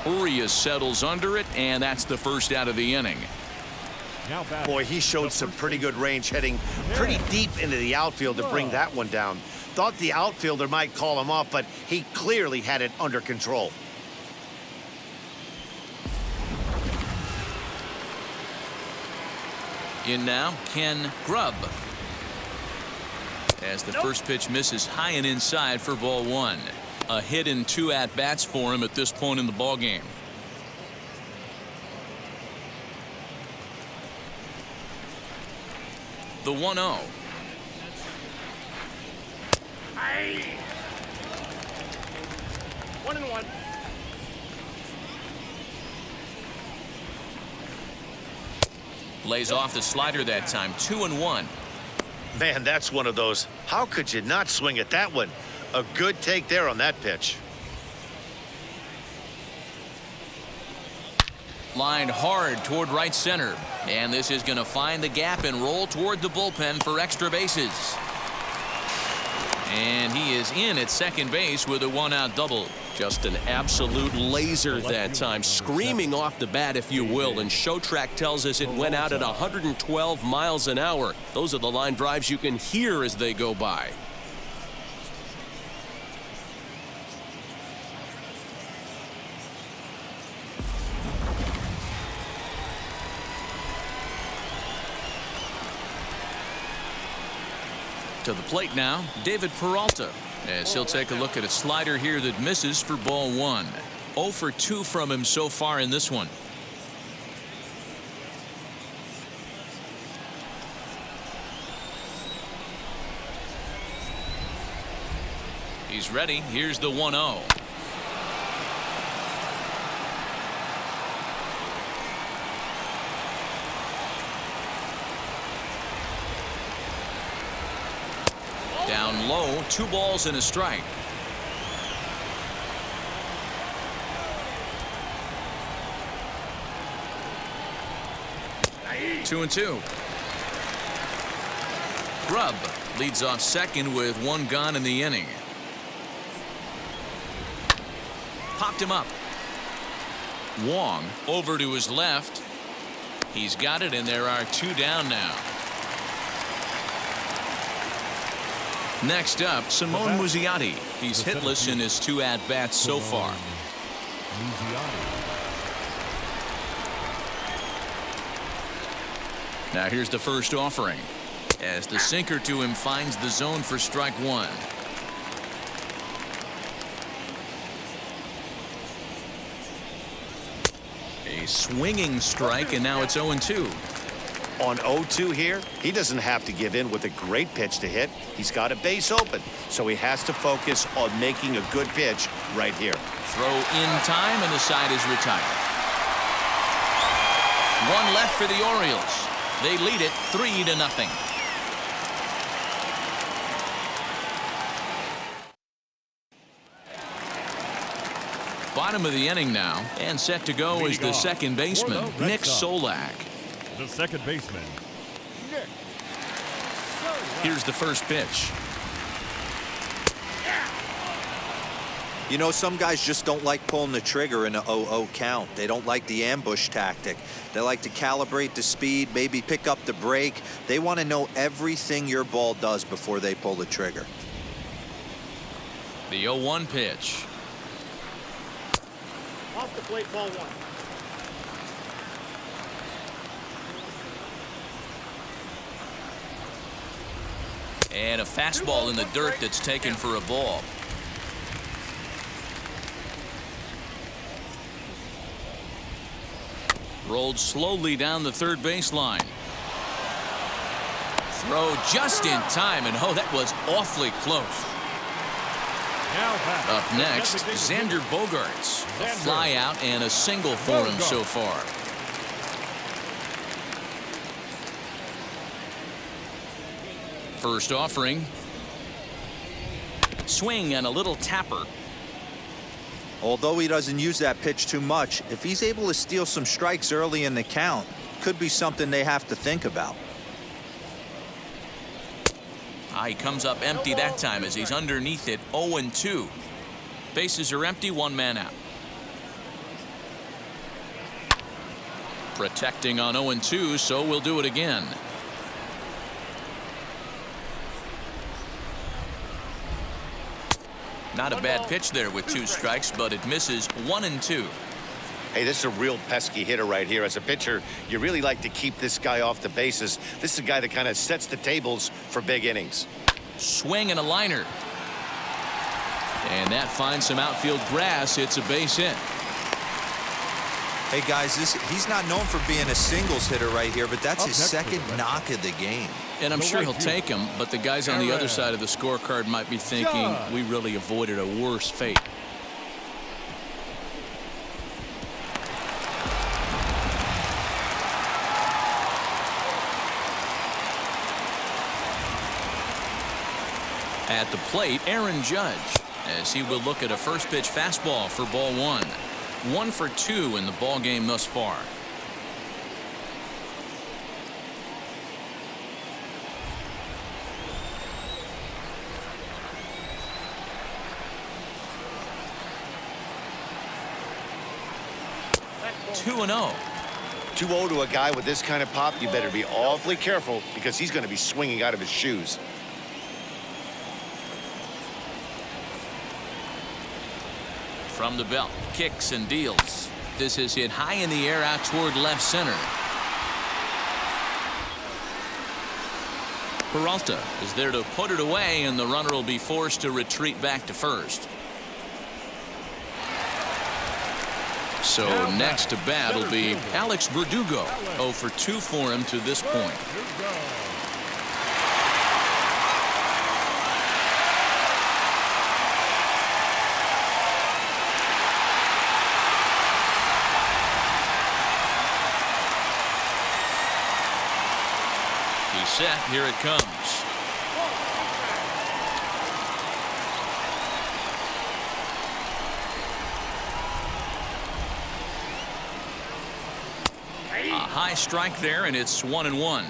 Urias settles under it, and that's the first out of the inning. Boy, he showed some pretty good range, heading pretty deep into the outfield to bring that one down. Thought the outfielder might call him off, but he clearly had it under control. In now, Ken Grubb. As the first pitch misses high and inside for ball one. A hit in 2 at-bats for him at this point in the ballgame. The 1-0. Aye. 1-1. Lays off the slider that time. 2-1. Man, that's one of those. How could you not swing at that one? A good take there on that pitch. Lined hard toward right center. And this is going to find the gap and roll toward the bullpen for extra bases. And he is in at second base with a 1-out double. Just an absolute laser that time, screaming off the bat, if you will, and ShowTrack tells us it went out at 112 miles an hour. Those are the line drives you can hear as they go by. To the plate now, David Peralta, as he'll take a look at a slider here that misses for ball 1. 0 for 2 from him so far in this one. He's ready. Here's the 1-0. Down low, 2 balls and a strike. Aye. 2-2. Grubb leads off second with 1 gone in the inning. Popped him up. Wong over to his left. He's got it, and there are 2 down now. Next up, Simone Muzziotti. He's hitless in his 2 at-bats so far. Now here's the first offering, as the sinker to him finds the zone for strike 1. A swinging strike, and now it's 0-2. On 0-2 here, he doesn't have to give in with a great pitch to hit. He's got a base open, so he has to focus on making a good pitch right here. Throw in time, and the side is retired. 1 left for the Orioles. They lead it 3-0. Bottom of the inning now, and set to go is the second baseman, Nick Solak. The second baseman. Here's the first pitch. You know, some guys just don't like pulling the trigger in a 0-0 count. They don't like the ambush tactic. They like to calibrate the speed, maybe pick up the brake. They want to know everything your ball does before they pull the trigger. The 0-1 pitch. Off the plate, ball 1. And a fastball in the dirt that's taken for a ball. Rolled slowly down the third baseline. Throw just in time, and oh, that was awfully close. Up next, Xander Bogaerts. A fly out and a single for him so far. First offering. Swing and a little tapper. Although he doesn't use that pitch too much, if he's able to steal some strikes early in the count, could be something they have to think about. He comes up empty that time as he's underneath it. 0-2. Bases are empty, 1 man out. Protecting on 0-2, so we'll do it again. Not a bad pitch there with 2 strikes, but it misses. 1-2. Hey, this is a real pesky hitter right here. As a pitcher, you really like to keep this guy off the bases. This is a guy that kind of sets the tables for big innings. Swing and a liner. And that finds some outfield grass. It's a base hit. Hey, guys, he's not known for being a singles hitter right here, but that's his second knock of the game. And I'm sure he'll take him, but the guys on the other side of the scorecard might be thinking we really avoided a worse fate. At the plate, Aaron Judge, as he will look at a first pitch fastball for ball one. 1 for 2 in the ball game thus far. Two and 0. 2-0 to a guy with this kind of pop, you better be awfully careful because he's going to be swinging out of his shoes. From the belt, kicks and deals. This is hit high in the air out toward left center. Peralta is there to put it away, and the runner will be forced to retreat back to first. So next to bat will be Alex Verdugo. 0 for 2 for him to this point. He's set. Here it comes. A high strike there, and it's 1-1.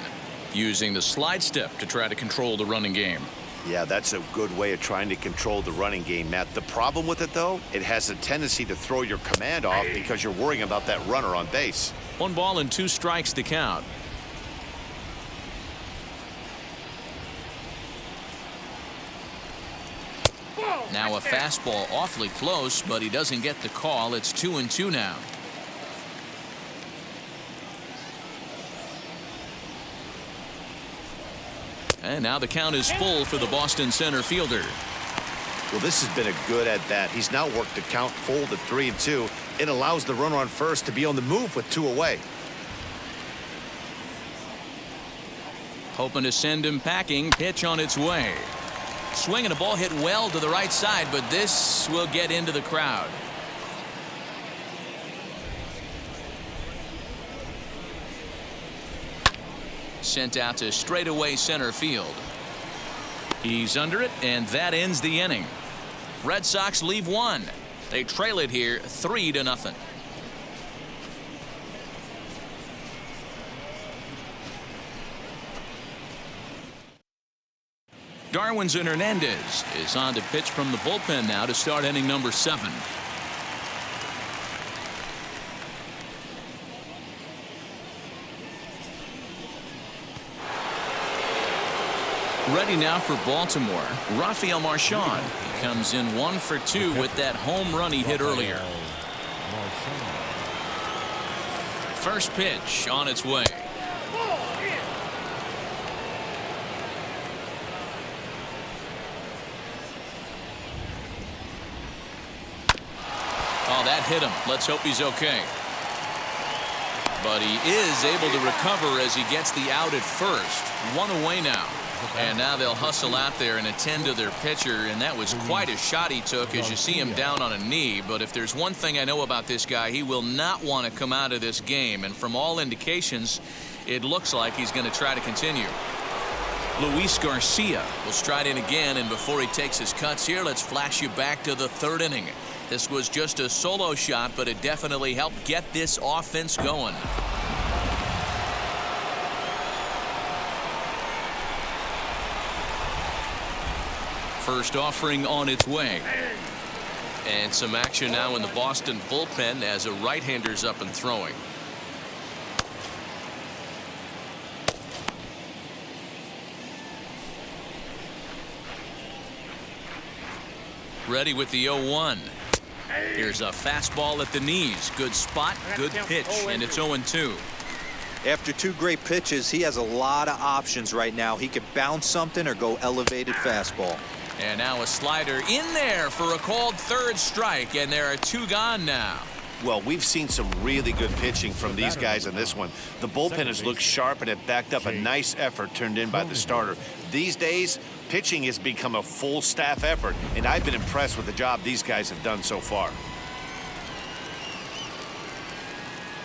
Using the slide step to try to control the running game. Yeah, that's a good way of trying to control the running game, Matt. The problem with it, though, it has a tendency to throw your command off because you're worrying about that runner on base. 1 ball and 2 strikes to count. Now a fastball awfully close, but he doesn't get the call. It's 2-2 now. And now the count is full for the Boston center fielder. Well, this has been a good at-bat. He's now worked the count full to 3-2. It allows the runner on first to be on the move with 2 away. Hoping to send him packing. Pitch on its way. Swing and a ball hit well to the right side, but this will get into the crowd. Sent out to straightaway center field. He's under it, and that ends the inning. Red Sox leave 1. They trail it here 3-0. Darwinson Hernandez is on to pitch from the bullpen now to start inning number 7. Ready now for Baltimore, Raphael Marchand. He comes in 1 for 2 with that home run he hit earlier. First pitch on its way. Oh, that hit him. Let's hope he's okay. But he is able to recover as he gets the out at first. 1 away now. And now they'll hustle out there and attend to their pitcher, and that was quite a shot he took as you see him down on a knee. But if there's one thing I know about this guy, he will not want to come out of this game. And from all indications, it looks like he's going to try to continue. Luis Garcia will stride in again, and before he takes his cuts here, let's flash you back to the 3rd inning. This was just a solo shot, but it definitely helped get this offense going. First offering on its way. And some action now in the Boston bullpen as a right-hander's up and throwing. Ready with the 0-1. Here's a fastball at the knees. Good spot, good pitch, and it's 0-2. After 2 great pitches, he has a lot of options right now. He could bounce something or go elevated fastball. And now a slider in there for a called 3rd strike, and there are 2 gone now. Well, we've seen some really good pitching from these guys in this one. The bullpen has looked sharp, and it backed up a nice effort turned in by the starter. These days, pitching has become a full staff effort, and I've been impressed with the job these guys have done so far.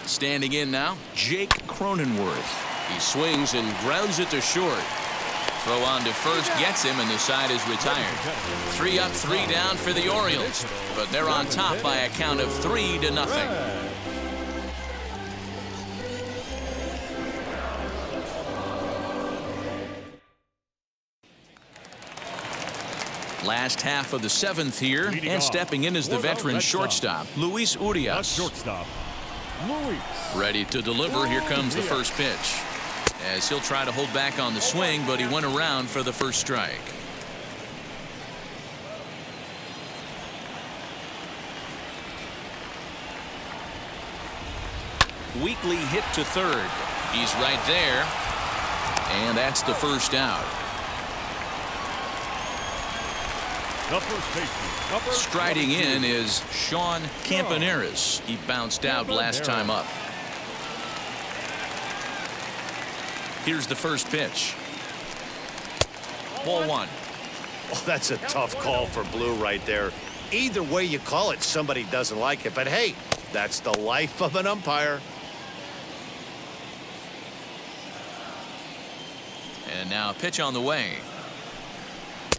Standing in now, Jake Cronenworth. He swings and grounds it to short. Throw on to first gets him, and the side is retired. 3 up, 3 down for the Orioles, but they're on top by a count of 3-0. Last half of the 7th here, and stepping in is the veteran shortstop, Luis Urias. Shortstop, Luis. Ready to deliver. Here comes the first pitch. As he'll try to hold back on the swing, but he went around for the first strike. Weakly hit to third. He's right there. And that's the first out. The first baseman. Striding in is Sean Campaneris. He bounced out last time up. Here's the first pitch. Ball 1. Oh, that's a tough call for Blue right there. Either way you call it, somebody doesn't like it. But hey, that's the life of an umpire. And now a pitch on the way.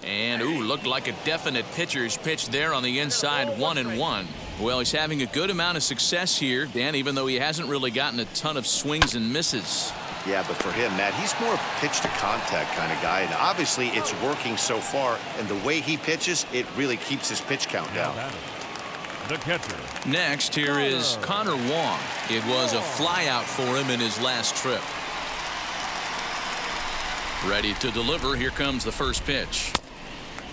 And, ooh, looked like a definite pitcher's pitch there on the inside, 1-1. Well, he's having a good amount of success here, Dan, even though he hasn't really gotten a ton of swings and misses. Yeah, but for him, Matt, he's more of a pitch-to-contact kind of guy, and obviously it's working so far, and the way he pitches, it really keeps his pitch count down. The catcher. Next, here is Connor Wong. It was a flyout for him in his last trip. Ready to deliver. Here comes the first pitch.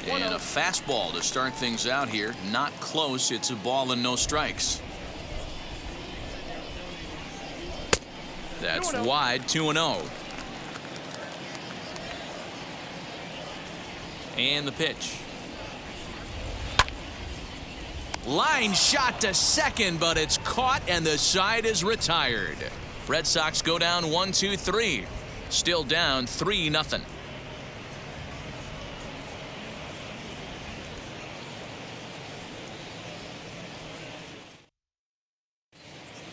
And a fastball to start things out here. Not close. It's a ball and no strikes. That's wide, 2-0. And the pitch. Line shot to second, but it's caught and the side is retired. Red Sox go down 1-2-3. Still down 3-0.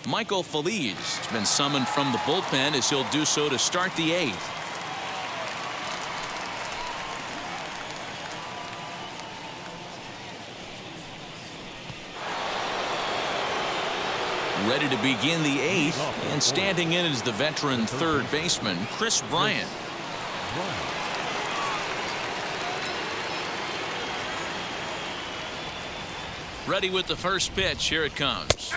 Michael Feliz has been summoned from the bullpen as he'll do so to start the 8th. Ready to begin the 8th, and standing in is the veteran third baseman, Chris Bryant. Ready with the first pitch. Here it comes.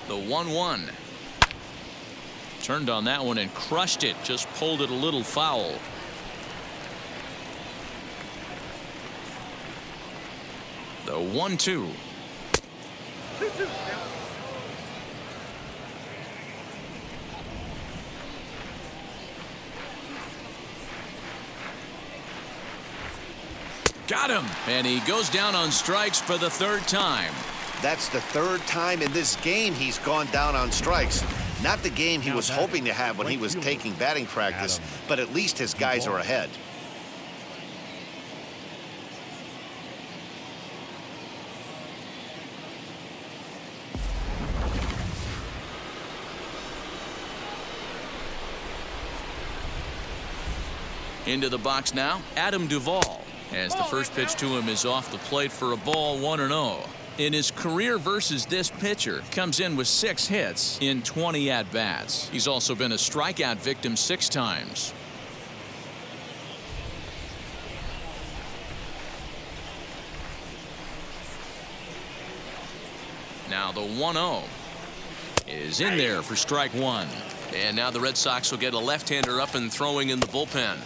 The 1-1. Turned on that one and crushed it. Just pulled it a little foul. The 1-2. Got him. And he goes down on strikes for the 3rd time. That's the 3rd time in this game he's gone down on strikes. Not the game he was hoping to have when he was taking batting practice, but at least his guys are ahead. Into the box now, Adam Duvall. As the first pitch to him is off the plate for a ball, 1-0. In his career versus this pitcher, comes in with 6 hits in 20 at-bats. He's also been a strikeout victim 6 times. Now the 1-0 is in there for strike one. And now the Red Sox will get a left-hander up and throwing in the bullpen.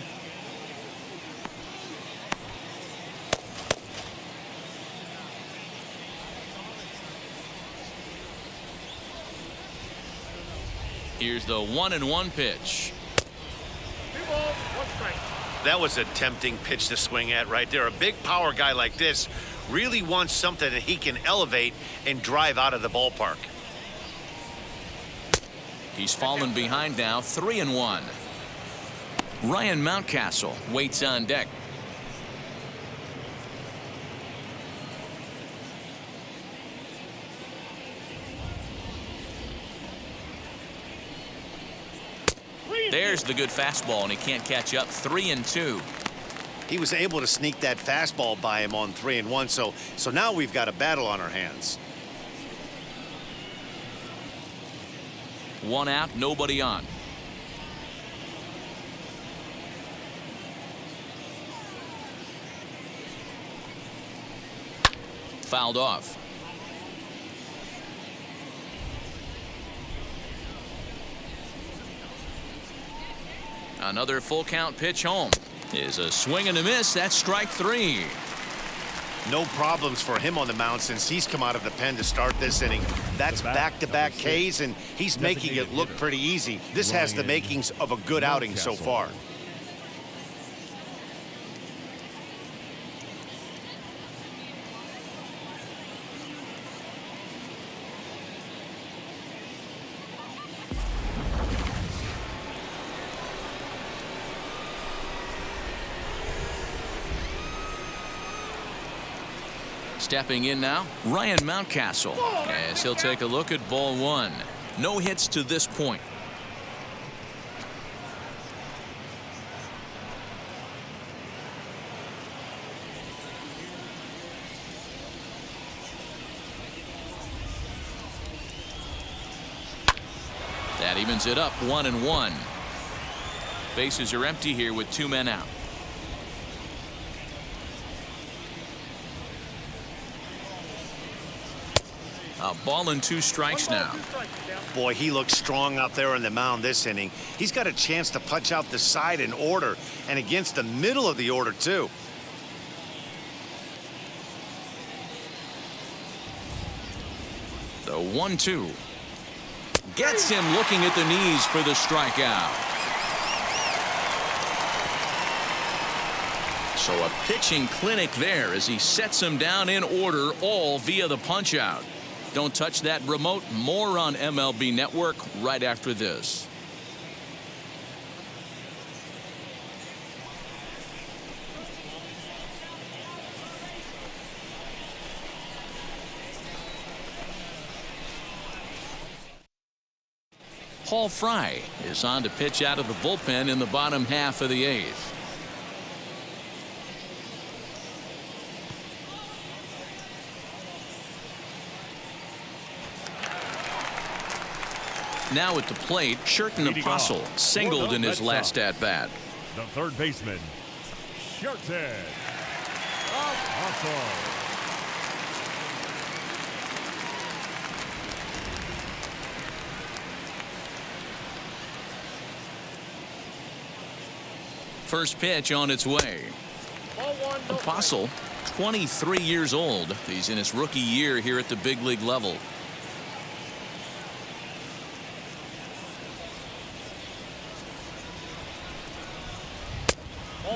Here's the 1-1 pitch. 2 balls, 1 strike. That was a tempting pitch to swing at right there. A big power guy like this really wants something that he can elevate and drive out of the ballpark. He's fallen behind now, 3-1. Ryan Mountcastle waits on deck. There's the good fastball, and he can't catch up. 3-2. He was able to sneak that fastball by him on 3-1, so now we've got a battle on our hands. 1 out, nobody on. Fouled off. Another full count pitch home is a swing and a miss. That's strike 3. No problems for him on the mound since he's come out of the pen to start this inning. That's back-to-back Ks, and he's making it look pretty easy. This has the makings of a good outing so far. Stepping in now, Ryan Mountcastle, as he'll take a look at ball 1. No hits to this point. That evens it up, 1-1. Bases are empty here with 2 men out. A ball and 2 strikes now. Boy, he looks strong out there on the mound this inning. He's got a chance to punch out the side in order and against the middle of the order, too. The 1-2 gets him looking at the knees for the strikeout. So a pitching clinic there as he sets him down in order, all via the punch out. Don't touch that remote. More on MLB Network right after this. Paul Fry is on to pitch out of the bullpen in the bottom half of the 8th. Now at the plate, Sherton Apostle singled in his last at-bat. The third baseman, Sherton Apostle. First pitch on its way. Apostle, 23 years old. He's in his rookie year here at the big league level.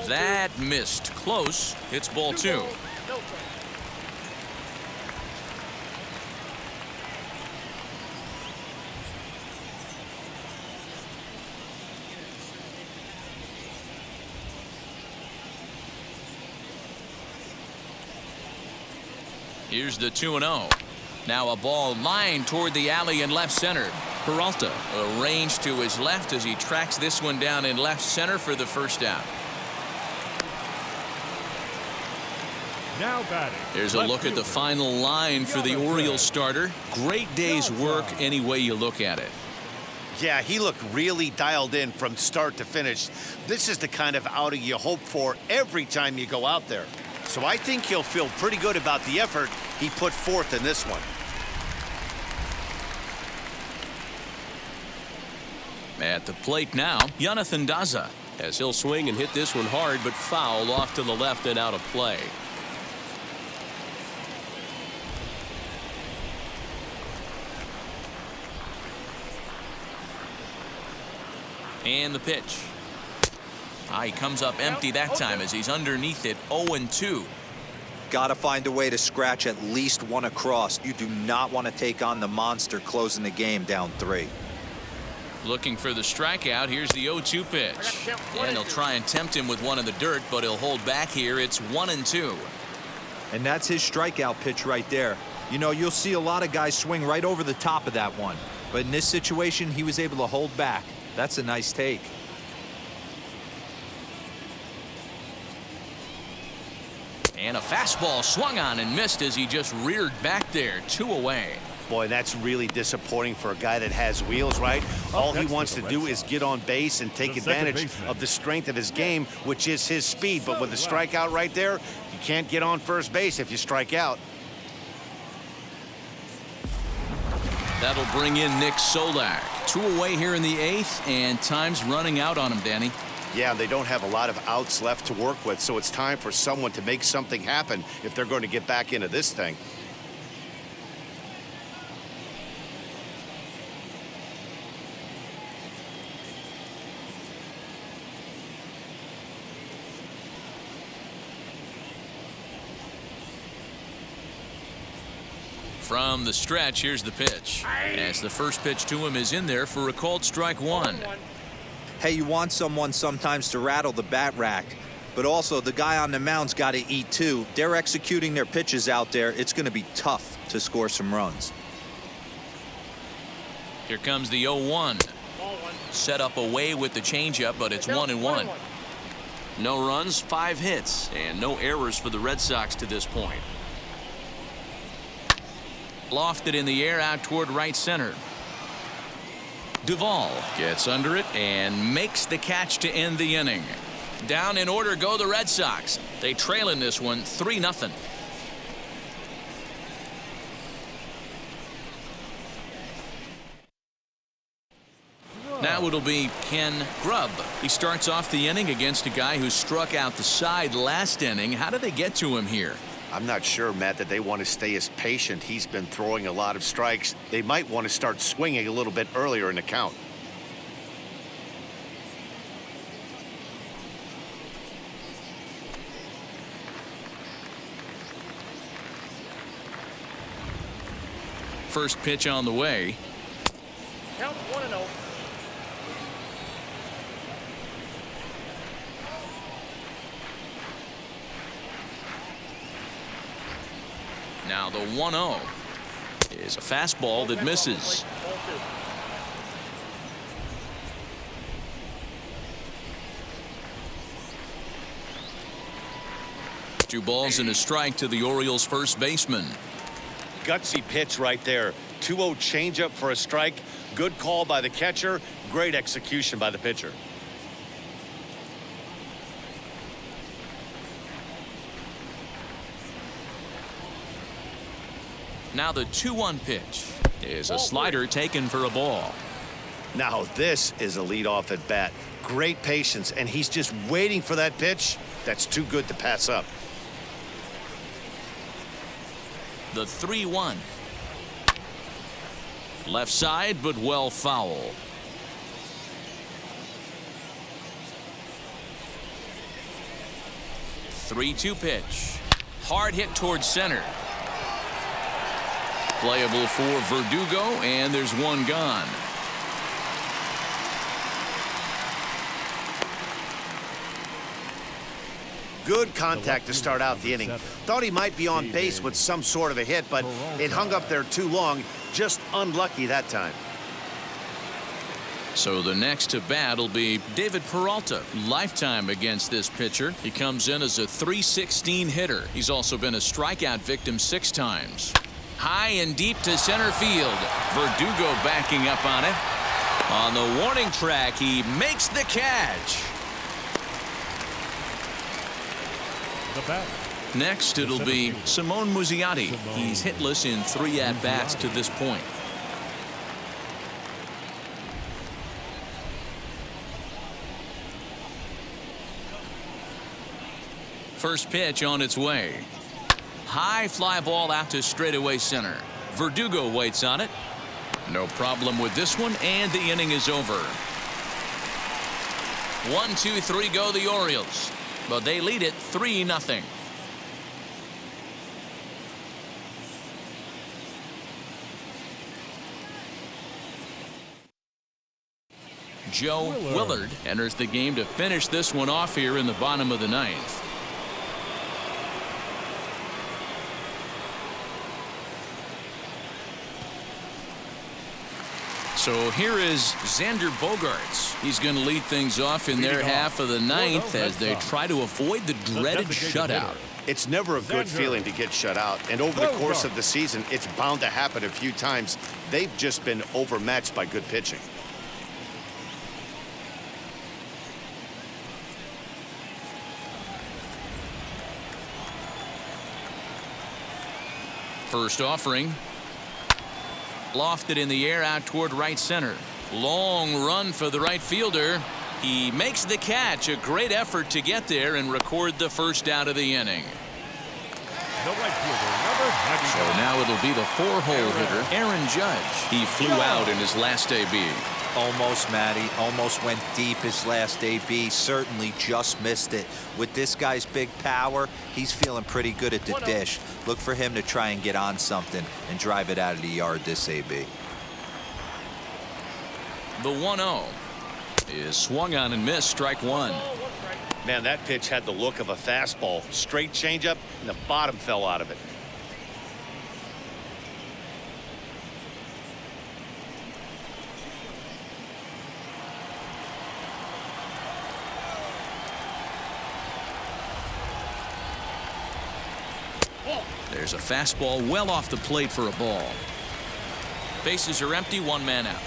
That missed. Close. It's ball 2. Here's the 2-0. Now a ball lined toward the alley in left center. Peralta arranged to his left as he tracks this one down in left center for the first out. Now batting. There's a look at the final line for the Orioles starter. Great day's work any way you look at it. Yeah, he looked really dialed in from start to finish. This is the kind of outing you hope for every time you go out there. So I think he'll feel pretty good about the effort he put forth in this one. At the plate now, Jonathan Daza. As he'll swing and hit this one hard, but foul off to the left and out of play. And the pitch. He comes up empty that time as he's underneath it, 0-2. Got to find a way to scratch at least one across. You do not want to take on the monster closing the game down 3. Looking for the strikeout. Here's the 0-2 pitch. And they'll try and tempt him with one in the dirt, but he'll hold back here. It's 1-2. And that's his strikeout pitch right there. You know, you'll see a lot of guys swing right over the top of that one. But in this situation, he was able to hold back. That's a nice take. And a fastball swung on and missed as he just reared back there. 2 away. Boy, that's really disappointing for a guy that has wheels, right? All he wants to do is get on base and take advantage of the strength of his game, which is his speed. But with the strikeout right there, you can't get on first base if you strike out. That'll bring in Nick Solak. 2 away here in the 8th, and time's running out on him, Danny. Yeah, they don't have a lot of outs left to work with, so it's time for someone to make something happen if they're going to get back into this thing. From the stretch, here's the pitch. As the first pitch to him is in there for a called strike 1. Hey, you want someone sometimes to rattle the bat rack, but also the guy on the mound's got to eat too. They're executing their pitches out there. It's going to be tough to score some runs. Here comes the 0-1. Set up away with the changeup, but it's 1-1. No runs, 5 hits, and no errors for the Red Sox to this point. Lofted in the air out toward right center. Duvall gets under it and makes the catch to end the inning. Down in order go the Red Sox. They trail in this one 3-0. Now it'll be Ken Grubb. He starts off the inning against a guy who struck out the side last inning. How did they get to him here? I'm not sure, Matt, that they want to stay as patient. He's been throwing a lot of strikes. They might want to start swinging a little bit earlier in the count. First pitch on the way. Count 1-0. Now the 1-0 is a fastball that misses. Two balls and a strike to the Orioles first baseman. Gutsy pitch right there. 2-0 changeup for a strike. Good call by the catcher. Great execution by the pitcher. Now the 2-1 pitch is a slider taken for a ball. Now this is a leadoff at bat. Great patience, and he's just waiting for that pitch. That's too good to pass up. The 3-1. Left side, but well foul. The 3-2 pitch. Hard hit towards center. Playable for Verdugo, and there's one gone. Good contact to start out the inning. Thought he might be on base with some sort of a hit, but it hung up there too long. Just unlucky that time. So the next to bat will be David Peralta. Lifetime against this pitcher. He comes in as a .316 hitter. He's also been a strikeout victim 6 times. High and deep to center field. Verdugo backing up on it. On the warning track, he makes the catch. Next, it'll be Simone Muzziotti. He's hitless in 3 at-bats to this point. first pitch on its way. High fly ball out to straightaway center. Verdugo waits on it. No problem with this one, and the inning is over. 1-2-3 go the Orioles, but they lead it 3-0. Joe Willard enters the game to finish this one off here in the bottom of the ninth. So here is Xander Bogaerts. He's going to lead things off in their half of the ninth as they try to avoid the dreaded shutout. It's never a good feeling to get shut out, and over the course of the season, it's bound to happen a few times. They've just been overmatched by good pitching. First offering. Lofted in the air out toward right center. Long run for the right fielder. He makes the catch. A great effort to get there and record the first out of the inning. The right fielder, So now it'll be the 4-hole hitter, Aaron Judge. He flew out in his last AB. Almost, Matty. Almost went deep his last AB. Certainly just missed it. With this guy's big power, he's feeling pretty good at the dish. Look for him to try and get on something and drive it out of the yard this AB. The 1-0 is swung on and missed. Strike one. Man, that pitch had the look of a fastball. Straight changeup, and the bottom fell out of it. There's a fastball well off the plate for a ball. Bases are empty, one man out.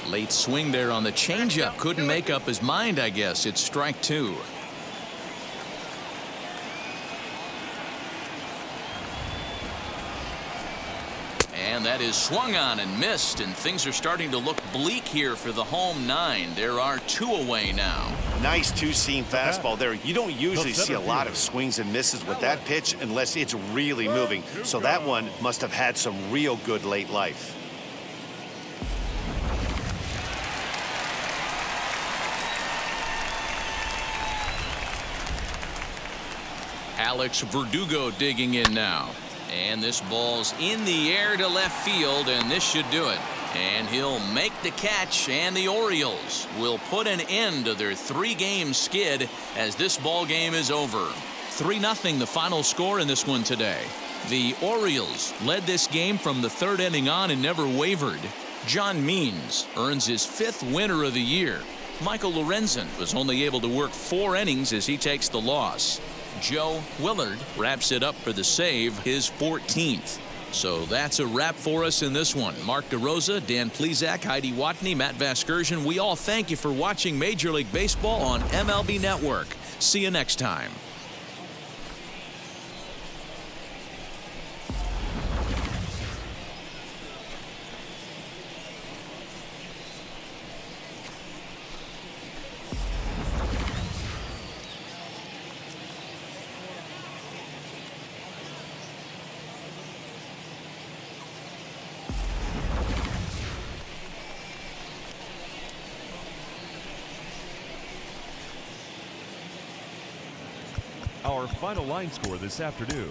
Late swing there on the changeup. Couldn't make up his mind, I guess. It's strike two. And that is swung on and missed, and things are starting to look bleak here for the home nine. There are two away now. Nice two-seam fastball there. You don't usually see a lot of swings and misses with that pitch unless it's really moving. So that one must have had some real good late life. Alex Verdugo digging in now. And this ball's in the air to left field, and this should do it. And he'll make the catch, and the Orioles will put an end to their 3-game skid as this ball game is over. 3-0 the final score in this one today. The Orioles led this game from the third inning on and never wavered. John Means earns his 5th winner of the year. Michael Lorenzen was only able to work 4 innings as he takes the loss. Joe Willard wraps it up for the save, his 14th. So that's a wrap for us in this one. Mark DeRosa, Dan Plesac, Heidi Watney, Matt Vasgersian, we all thank you for watching Major League Baseball on MLB Network. See you next time. Our final line score this afternoon.